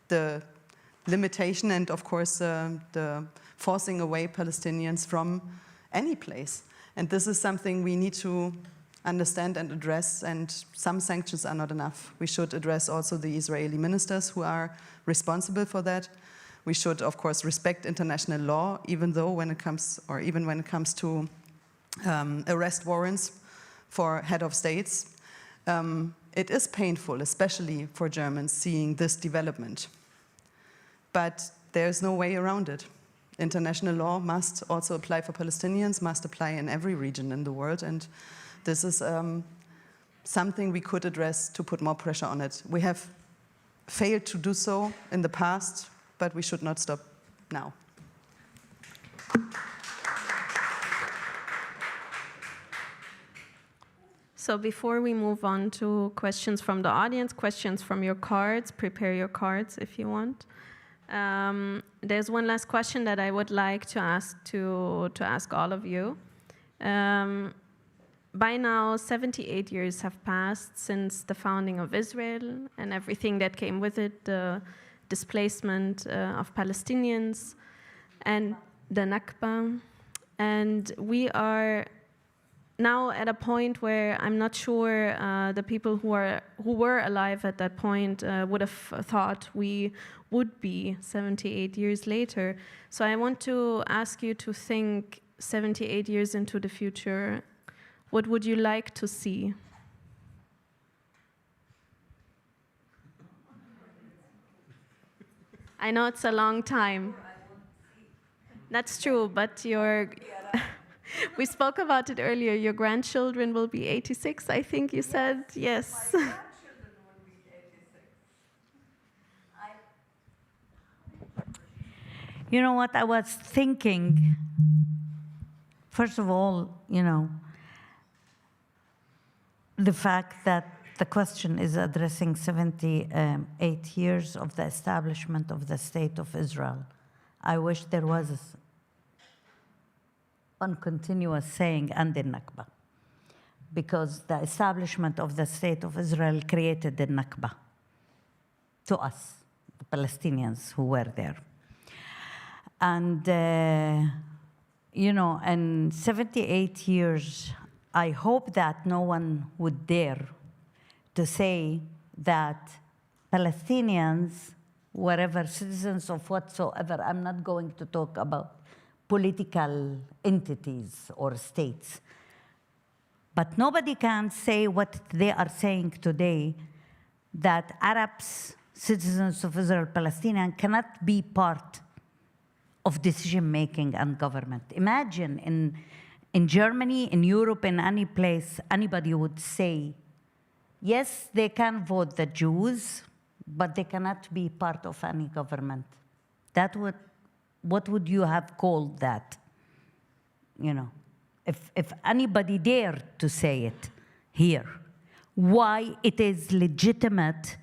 the limitation and, of course, the forcing away Palestinians from any place. And this is something we need to understand and address, and some sanctions are not enough. We should address also the Israeli ministers who are responsible for that. We should, of course, respect international law, even when it comes to arrest warrants for head of states. It is painful, especially for Germans, seeing this development. But there's no way around it. International law must also apply for Palestinians, must apply in every region in the world, and this is something we could address to put more pressure on it. We have failed to do so in the past, but we should not stop now. So before we move on to questions from the audience, questions from your cards, prepare your cards if you want. There's one last question that I would like to ask all of you. By now, 78 years have passed since the founding of Israel and everything that came with it, the displacement of Palestinians and the Nakba. And we are now at a point where I'm not sure the people who were alive at that point would have thought we would be 78 years later. So I want to ask you to think 78 years into the future. What would you like to see? I know it's a long time. That's true, but we spoke about it earlier. Your grandchildren will be 86, I think you said. Yes. My grandchildren will be 86. You know what I was thinking? First of all, the fact that the question is addressing 78 years of the establishment of the State of Israel. I wish there was one continuous saying, and the Nakba, because the establishment of the State of Israel created the Nakba to us, the Palestinians who were there. And, in 78 years, I hope that no one would dare to say that Palestinians, whatever, citizens of whatsoever, I'm not going to talk about political entities or states, but nobody can say what they are saying today, that Arabs citizens of Israel, Palestinian, cannot be part of decision-making and government. Imagine in Germany, in Europe, in any place, anybody would say, yes, they can vote, the Jews, but they cannot be part of any government. What would you have called that? You know, if anybody dared to say it here, why it is legitimate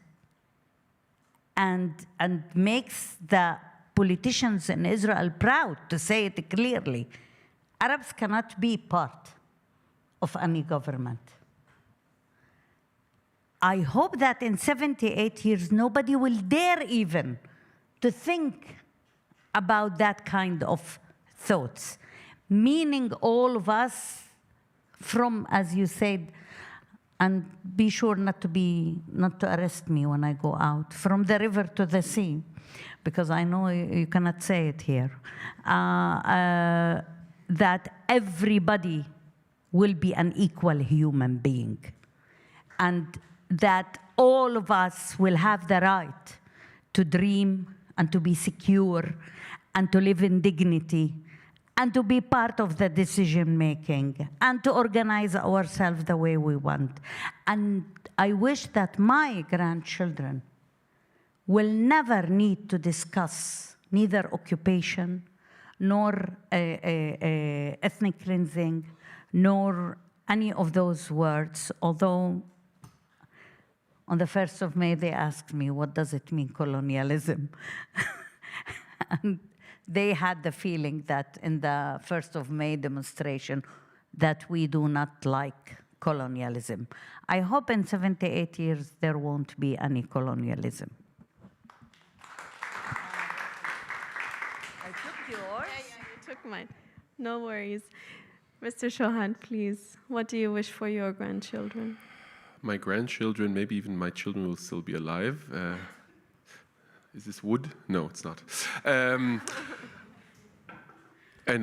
and makes the politicians in Israel proud to say it clearly. Arabs cannot be part of any government. I hope that in 78 years, nobody will dare even to think about that kind of thoughts, meaning all of us from, as you said, and be sure not to arrest me when I go out, from the river to the sea, because I know you cannot say it here, that everybody will be an equal human being, and that all of us will have the right to dream and to be secure and to live in dignity and to be part of the decision-making and to organize ourselves the way we want. And I wish that my grandchildren will never need to discuss neither occupation, nor ethnic cleansing, nor any of those words, although on the 1st of May, they asked me, what does it mean, colonialism? And they had the feeling that in the 1st of May demonstration that we do not like colonialism. I hope in 78 years there won't be any colonialism. I took yours. Yeah, you took mine. No worries. Mr. Shohat, please, what do you wish for your grandchildren? My grandchildren, maybe even my children, will still be alive. Is this wood? No, it's not. And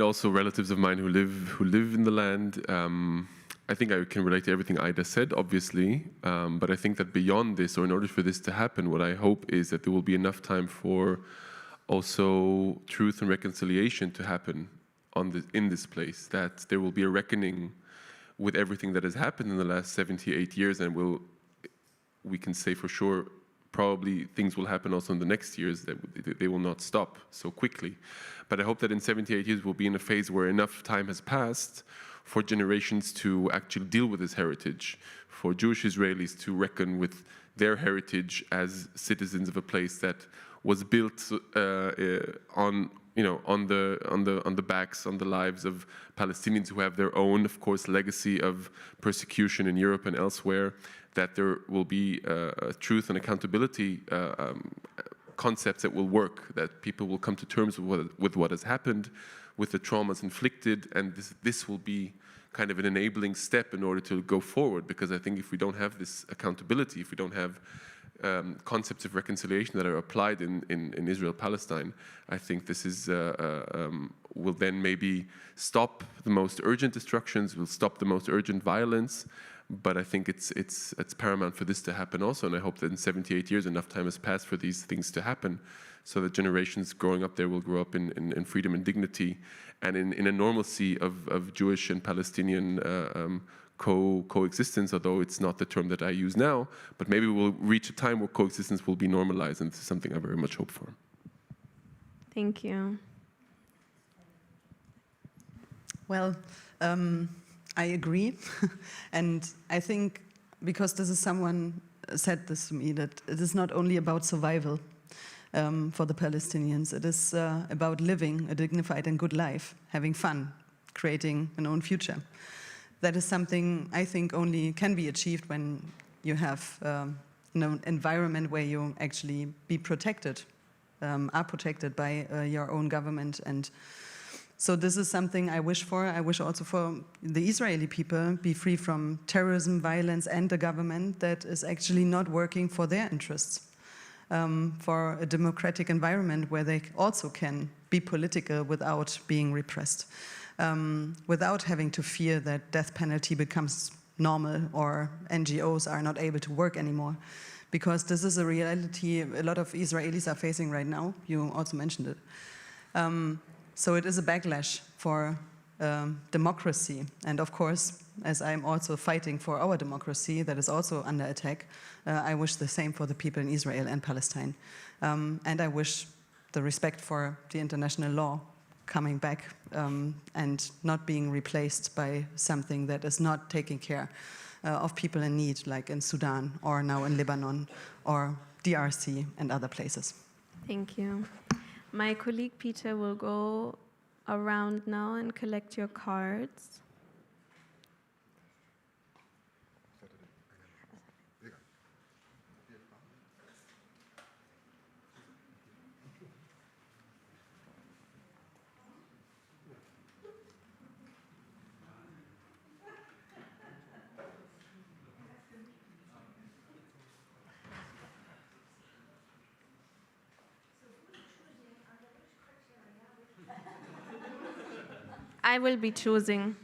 also relatives of mine who live in the land. I think I can relate to everything Aida said, obviously. But I think that beyond this, or in order for this to happen, what I hope is that there will be enough time for also truth and reconciliation to happen in this place. That there will be a reckoning with everything that has happened in the last 78 years, and we can say for sure, probably things will happen also in the next years, that they will not stop so quickly. But I hope that in 78 years we'll be in a phase where enough time has passed for generations to actually deal with this heritage, for Jewish Israelis to reckon with their heritage as citizens of a place that was built on the backs, on the lives of Palestinians who have their own, of course, legacy of persecution in Europe and elsewhere, that there will be truth and accountability concepts that will work, that people will come to terms with what has happened, with the traumas inflicted, and this will be kind of an enabling step in order to go forward, because I think if we don't have this accountability, if we don't have concepts of reconciliation that are applied in Israel-Palestine, I think this is will then maybe stop the most urgent destructions, will stop the most urgent violence. But I think it's paramount for this to happen also, and I hope that in 78 years enough time has passed for these things to happen, so that generations growing up there will grow up in freedom and dignity, and in a normalcy of Jewish and Palestinian coexistence, although it's not the term that I use now, but maybe we'll reach a time where coexistence will be normalized, and this is something I very much hope for. Thank you. Well, I agree. And I think, because someone said this to me, that it is not only about survival for the Palestinians, it is about living a dignified and good life, having fun, creating an own future. That is something I think only can be achieved when you have an environment where you actually be protected, are protected by your own government. And so this is something I wish for. I wish also for the Israeli people be free from terrorism, violence, and a government that is actually not working for their interests, for a democratic environment where they also can be political without being repressed, without having to fear that death penalty becomes normal or NGOs are not able to work anymore. because this is a reality a lot of Israelis are facing right now. You also mentioned it. So it is a backlash for democracy. And of course, as I'm also fighting for our democracy that is also under attack, I wish the same for the people in Israel and Palestine. And I wish the respect for the international law coming back and not being replaced by something that is not taking care of people in need, like in Sudan or now in Lebanon or DRC and other places. Thank you. My colleague Peter will go around now and collect your cards. I will be choosing.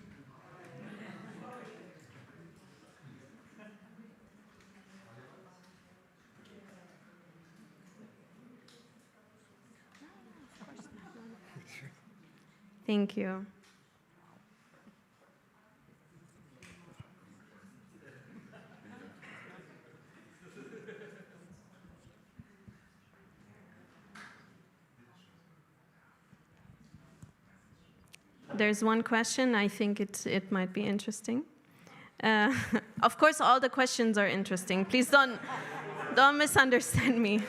Thank you. There's one question. I think it might be interesting. Of course, all the questions are interesting. Please don't misunderstand me.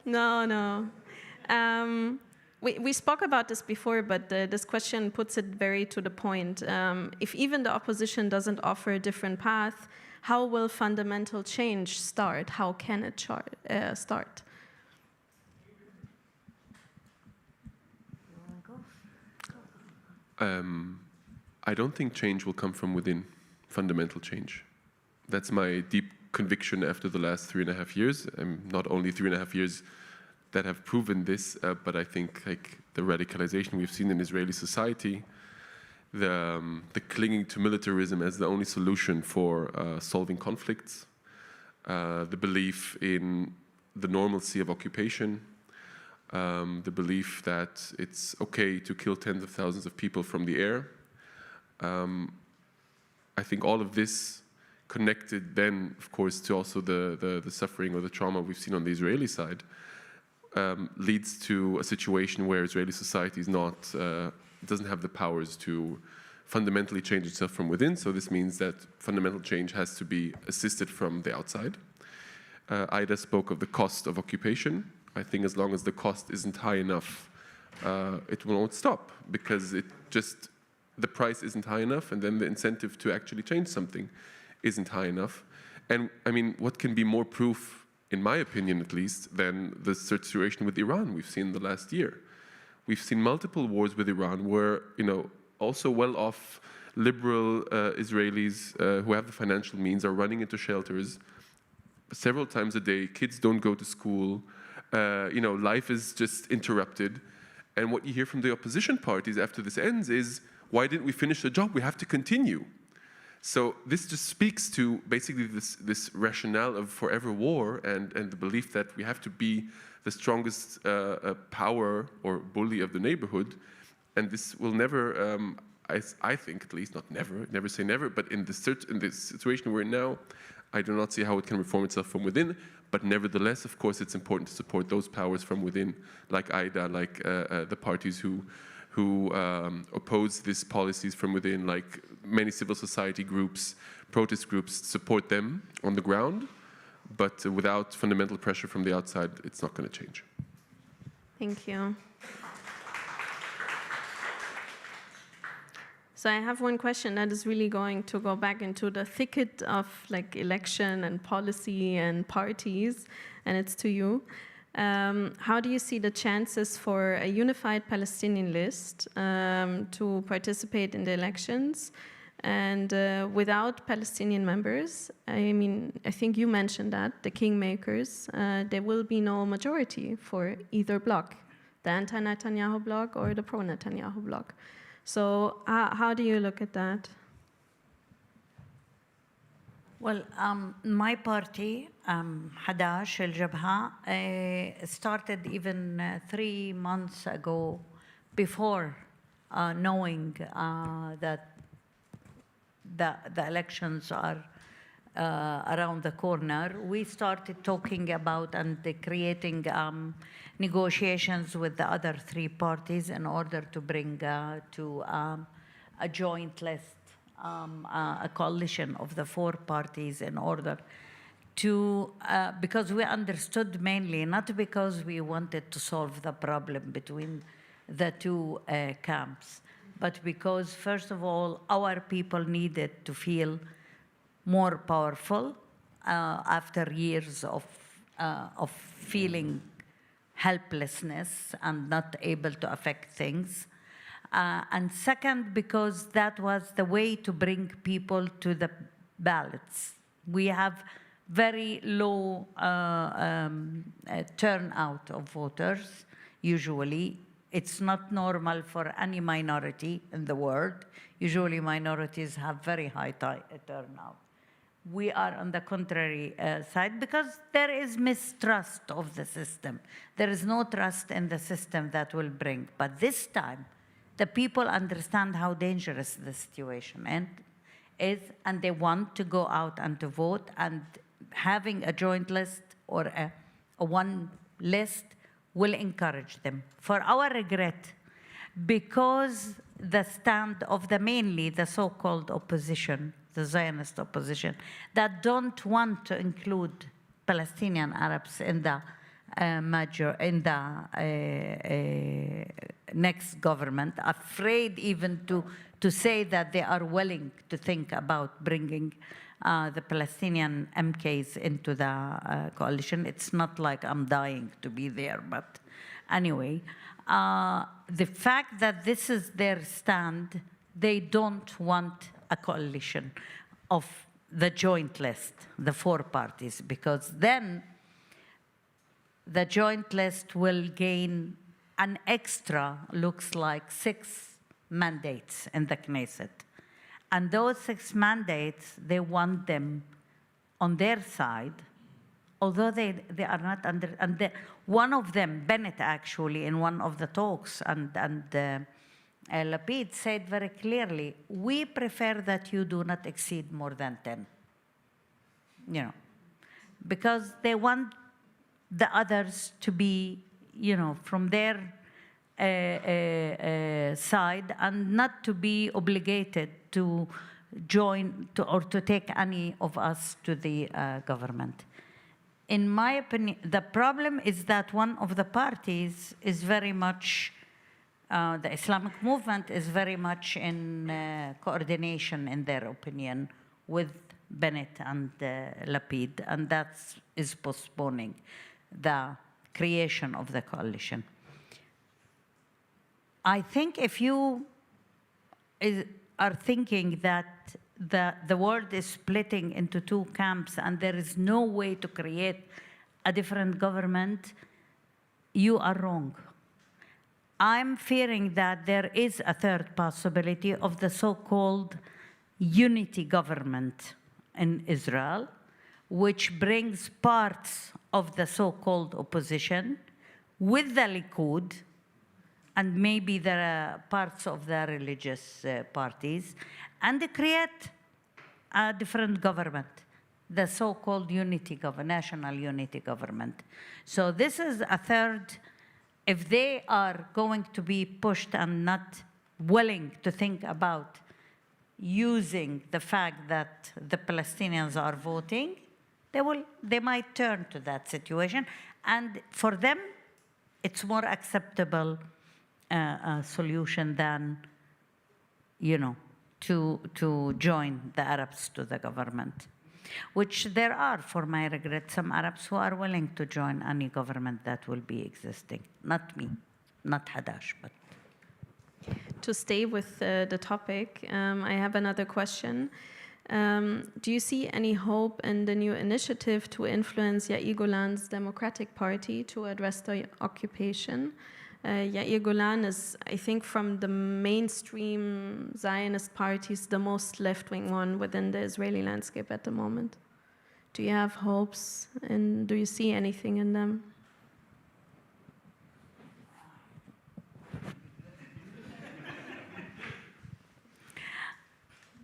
No. We spoke about this before, but this question puts it very to the point. If even the opposition doesn't offer a different path, how will fundamental change start? How can it start? I don't think change will come from within, fundamental change. That's my deep conviction after the last 3.5 years. Not only 3.5 years that have proven this, but I think like the radicalization we've seen in Israeli society, the clinging to militarism as the only solution for solving conflicts, the belief in the normalcy of occupation, the belief that it's okay to kill tens of thousands of people from the air. I think all of this connected then, of course, to also the suffering or the trauma we've seen on the Israeli side, leads to a situation where Israeli society doesn't have the powers to fundamentally change itself from within. So this means that fundamental change has to be assisted from the outside. Aida spoke of the cost of occupation. I think as long as the cost isn't high enough, it won't stop, because the price isn't high enough, and then the incentive to actually change something isn't high enough. And I mean, what can be more proof, in my opinion at least, than the situation with Iran we've seen the last year? We've seen multiple wars with Iran where, also well-off liberal Israelis who have the financial means are running into shelters several times a day. Kids don't go to school. Life is just interrupted. And what you hear from the opposition parties after this ends is, why didn't we finish the job? We have to continue. So this just speaks to basically this rationale of forever war and the belief that we have to be the strongest power or bully of the neighborhood. And this will never, I think at least, not never say never, but in this situation we're in now, I do not see how it can reform itself from within. But nevertheless, of course, it's important to support those powers from within, like Aida, like the parties who oppose these policies from within, like many civil society groups, protest groups, support them on the ground. But without fundamental pressure from the outside, it's not going to change. Thank you. So I have one question that is really going to go back into the thicket of election and policy and parties, and it's to you. How do you see the chances for a unified Palestinian list to participate in the elections and without Palestinian members? I mean, I think you mentioned that, the kingmakers, there will be no majority for either bloc, the anti-Netanyahu bloc or the pro-Netanyahu bloc. So how do you look at that? Well, my party, Hadash, Aljabha, started even 3 months ago, before knowing that the elections are around the corner. We started talking about and creating negotiations with the other 3 parties in order to bring to a joint list, a coalition of the 4 parties in order to, because we understood mainly, not because we wanted to solve the problem between the 2 camps, but because, first of all, our people needed to feel more powerful after years of feeling helplessness and not able to affect things. And second, because that was the way to bring people to the ballots. We have very low turnout of voters, usually. It's not normal for any minority in the world. Usually minorities have very high turnout. We are on the contrary side because there is mistrust of the system. There is no trust in the system that will bring. But this time, the people understand how dangerous the situation is, and they want to go out and to vote, and having a joint list or a one list will encourage them. For our regret, because the stand of mainly the so-called opposition, the Zionist opposition, that don't want to include Palestinian Arabs in the next government, afraid even to say that they are willing to think about bringing the Palestinian MKs into the coalition. It's not like I'm dying to be there, but anyway, the fact that this is their stand, they don't want a coalition of the joint list, the 4 parties, because then the joint list will gain an extra, looks like 6 mandates in the Knesset. And those 6 mandates, they want them on their side, although they are not under, and one of them, Bennett actually, in one of the talks, and Lapid said very clearly, we prefer that you do not exceed more than 10, you know, because they want the others to be, you know, from their side and not to be obligated to join or to take any of us to the government. In my opinion, the problem is that one of the parties is very much, the Islamic movement is very much in coordination, in their opinion, with Bennett and Lapid, and that is postponing the creation of the coalition. I think if you are thinking that the world is splitting into 2 camps and there is no way to create a different government, you are wrong. I'm fearing that there is a 3rd possibility of the so-called unity government in Israel, which brings parts of the so-called opposition with the Likud, and maybe there are parts of the religious parties, and they create a different government, the so-called national unity government. So this is a 3rd, if they are going to be pushed and not willing to think about using the fact that the Palestinians are voting, they might turn to that situation, and for them, it's more acceptable solution than, you know, to join the Arabs to the government, which there are, for my regret, some Arabs who are willing to join any government that will be existing. Not me, not Hadash, but. To stay with the topic, I have another question. Do you see any hope in the new initiative to influence Yair Golan's Democratic Party to address the occupation? Yair Golan is, I think, from the mainstream Zionist parties, the most left-wing one within the Israeli landscape at the moment. Do you have hopes, and do you see anything in them?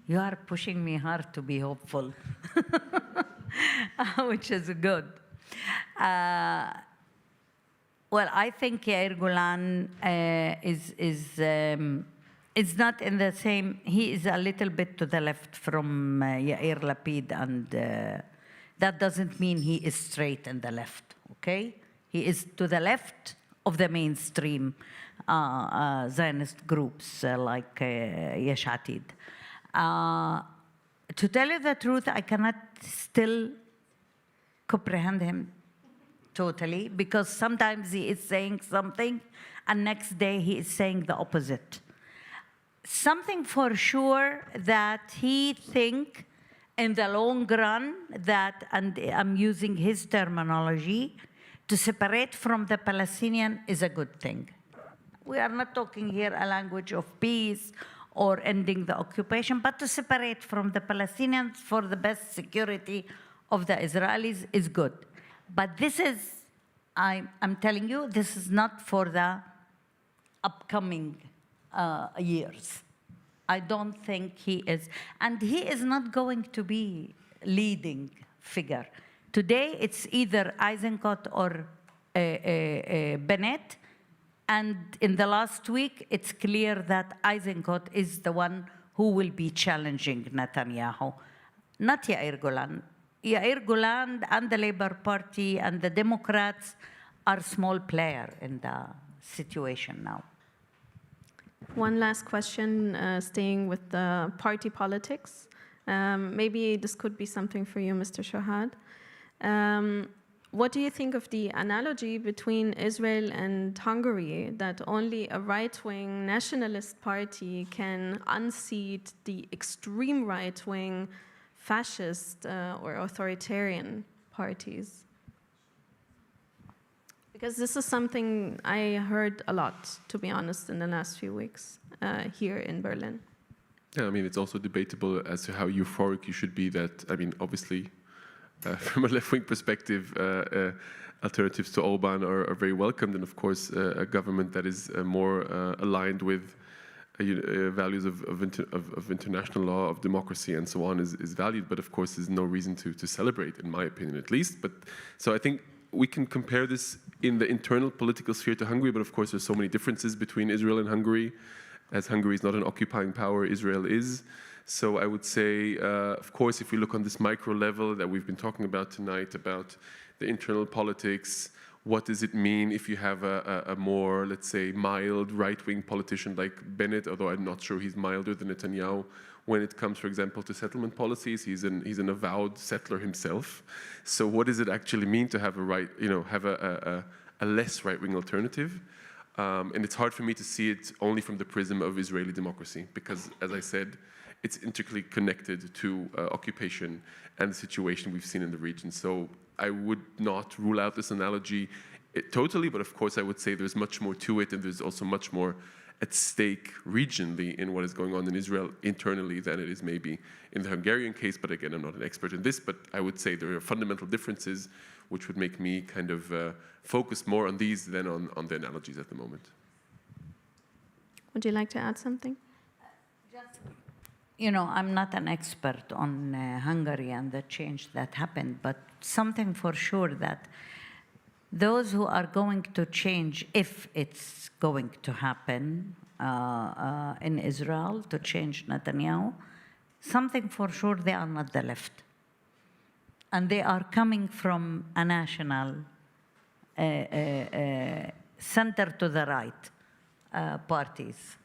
You are pushing me hard to be hopeful, which is good. Well, I think Yair Golan is not in the same. He is a little bit to the left from Yair Lapid, and that doesn't mean he is straight in the left. Okay, he is to the left of the mainstream Zionist groups like Yesh Atid. To tell you the truth, I cannot still comprehend him totally, because sometimes he is saying something and next day he is saying the opposite. Something for sure that he thinks in the long run that, and I'm using his terminology, to separate from the Palestinian is a good thing. We are not talking here a language of peace or ending the occupation, but to separate from the Palestinians for the best security of the Israelis is good. But this is, I'm telling you, this is not for the upcoming years. I don't think he is, and he is not going to be leading figure. Today, it's either Eisenkot or Bennett, and in the last week, it's clear that Eisenkot is the one who will be challenging Netanyahu, not Yair Golan. Yair Golan and the Labour Party and the Democrats are small player in the situation now. One last question, staying with the party politics. Maybe this could be something for you, Mr. Shohat. What do you think of the analogy between Israel and Hungary, that only a right-wing nationalist party can unseat the extreme right-wing fascist or authoritarian parties? Because this is something I heard a lot, to be honest, in the last few weeks here in Berlin. Yeah, I mean, it's also debatable as to how euphoric you should be that, I mean, obviously, from a left-wing perspective, alternatives to Orban are very welcomed, and of course, a government that is more aligned with values of international law, of democracy, and so on is valued. But of course, there's no reason to celebrate, in my opinion, at least. But so I think we can compare this in the internal political sphere to Hungary. But of course, there's so many differences between Israel and Hungary, as Hungary is not an occupying power, Israel is. So I would say, of course, if we look on this micro level that we've been talking about tonight, about the internal politics, what does it mean if you have a more, let's say, mild right-wing politician like Bennett, although I'm not sure he's milder than Netanyahu when it comes, for example, to settlement policies. He's an avowed settler himself. So what does it actually mean to have a less right-wing alternative? And it's hard for me to see it only from the prism of Israeli democracy, because, as I said, it's intricately connected to occupation and the situation we've seen in the region. So I would not rule out this analogy totally, but of course I would say there's much more to it, and there's also much more at stake regionally in what is going on in Israel internally than it is maybe in the Hungarian case. But again, I'm not an expert in this, but I would say there are fundamental differences which would make me kind of focus more on these than on the analogies at the moment. Would you like to add something? You know, I'm not an expert on Hungary and the change that happened, but something for sure that those who are going to change, if it's going to happen in Israel, to change Netanyahu, something for sure they are not the left. And they are coming from a national center to the right parties.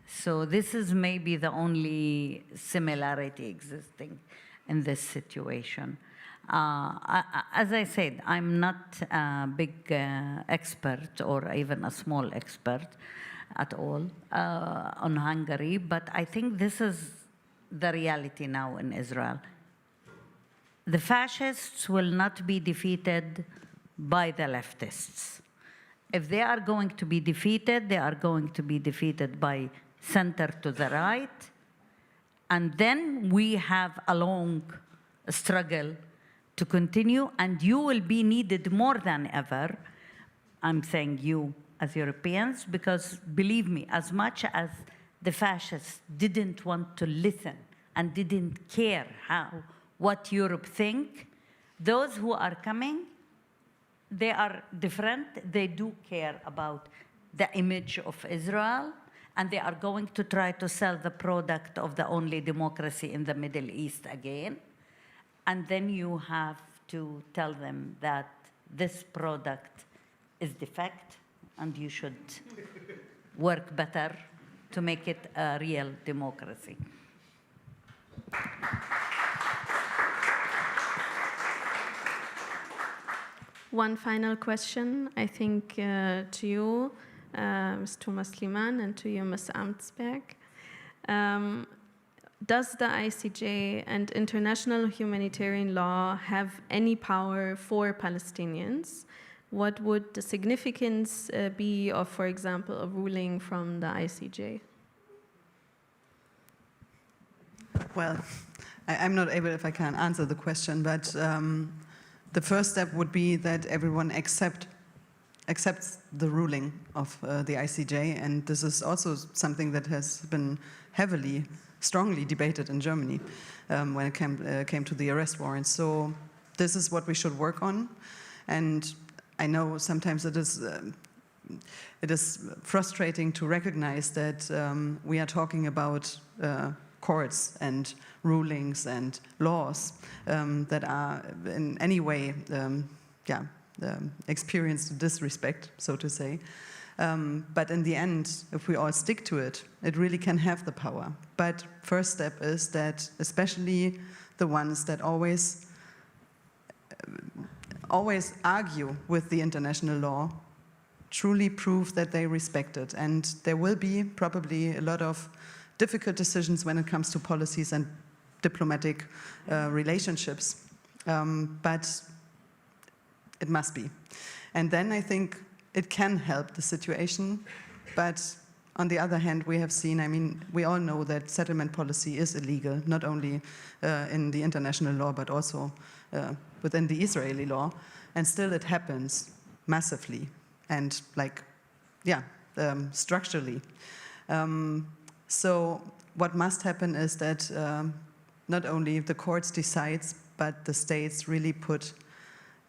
So this is maybe the only similarity existing in this situation. As I said, I'm not a big expert or even a small expert at all on Hungary, but I think this is the reality now in Israel. The fascists will not be defeated by the leftists. If they are going to be defeated, they are going to be defeated by center to the right. And then we have a long struggle to continue, and you will be needed more than ever. I'm saying you as Europeans, because believe me, as much as the fascists didn't want to listen and didn't care what Europe think, those who are coming, they are different. They do care about the image of Israel, and they are going to try to sell the product of the only democracy in the Middle East again. And then you have to tell them that this product is defect, and you should work better to make it a real democracy. One final question, I think, to you, Ms. Touma-Sliman, and to you, Ms. Amtsberg. Does the ICJ and international humanitarian law have any power for Palestinians? What would the significance be of, for example, a ruling from the ICJ? Well, I'm not able, if I can answer the question, but the first step would be that everyone accepts the ruling of the ICJ, and this is also something that has been strongly debated in Germany when it came to the arrest warrants. So this is what we should work on, and I know sometimes it is frustrating to recognize that we are talking about courts and rulings and laws that are in any way experienced disrespect, so to say. But in the end, if we all stick to it, it really can have the power. But first step is that especially the ones that always argue with the international law truly prove that they respect it. And there will be probably a lot of difficult decisions when it comes to policies and diplomatic relationships, but it must be. And then I think it can help the situation, but on the other hand, we have seen, I mean, we all know that settlement policy is illegal, not only in the international law, but also within the Israeli law, and still it happens massively and structurally. So what must happen is that not only the courts decides, but the states really put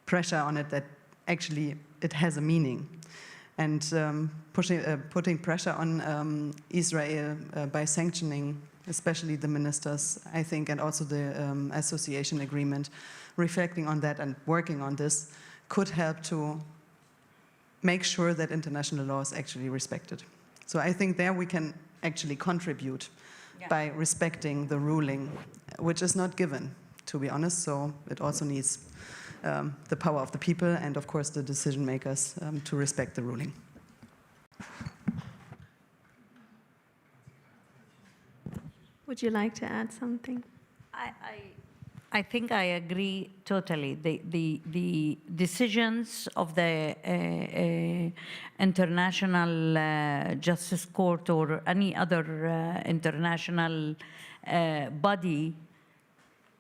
pressure on it that actually it has a meaning. And putting pressure on Israel by sanctioning, especially the ministers, I think, and also the association agreement, reflecting on that and working on this could help to make sure that international law is actually respected. So I think there we can actually contribute by respecting the ruling, which is not given, to be honest, so it also needs the power of the people and, of course, the decision makers to respect the ruling. Would you like to add something? I think I agree totally. The decisions of the International Justice Court or any other international body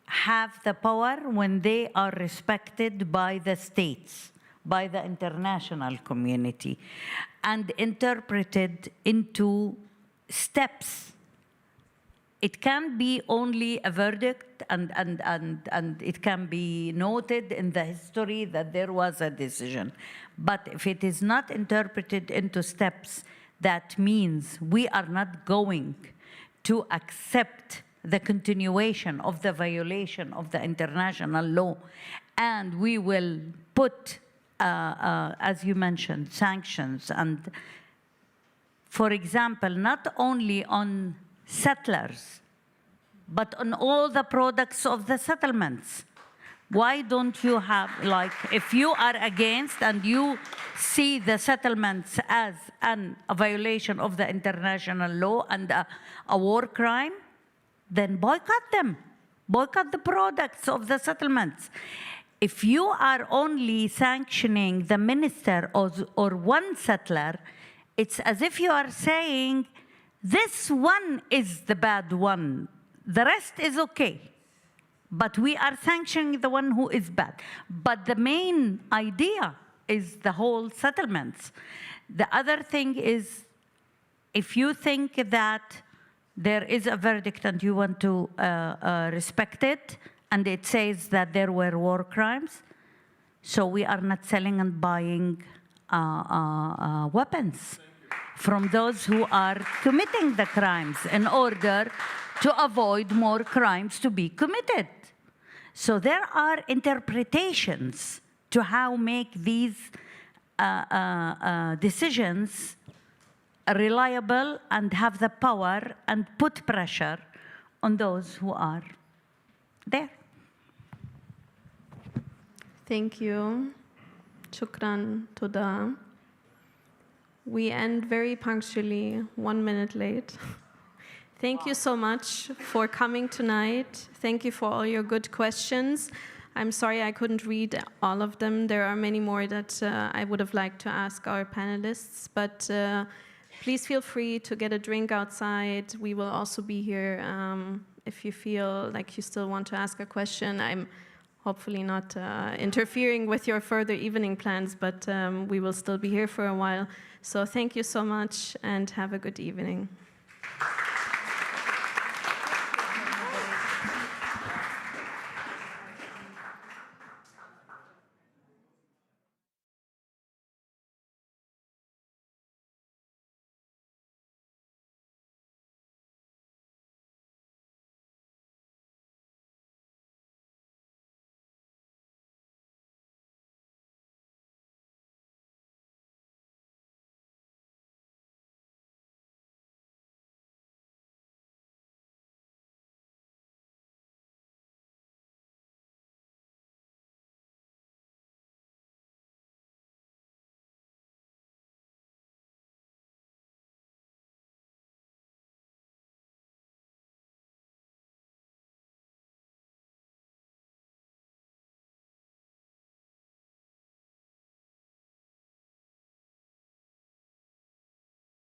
have the power when they are respected by the states, by the international community, and interpreted into steps. It can be only a verdict, and it can be noted in the history that there was a decision. But if it is not interpreted into steps, that means we are not going to accept the continuation of the violation of the international law, and we will put, as you mentioned, sanctions, and, for example, not only on settlers, but on all the products of the settlements. Why don't you have, if you are against and you see the settlements as a violation of the international law and a war crime, then boycott them. Boycott the products of the settlements. If you are only sanctioning the minister or one settler, it's as if you are saying, this one is the bad one. The rest is okay. But we are sanctioning the one who is bad. But the main idea is the whole settlements. The other thing is, if you think that there is a verdict and you want to respect it, and it says that there were war crimes, so we are not selling and buying weapons from those who are committing the crimes in order to avoid more crimes to be committed. So there are interpretations to how make these decisions reliable and have the power and put pressure on those who are there. Thank you. Shukran, toda. We end very punctually, 1 minute late. Thank you so much for coming tonight. Thank you for all your good questions. I'm sorry I couldn't read all of them. There are many more that I would have liked to ask our panelists, but please feel free to get a drink outside. We will also be here if you feel like you still want to ask a question. I'm hopefully not interfering with your further evening plans, but we will still be here for a while. So thank you so much and have a good evening.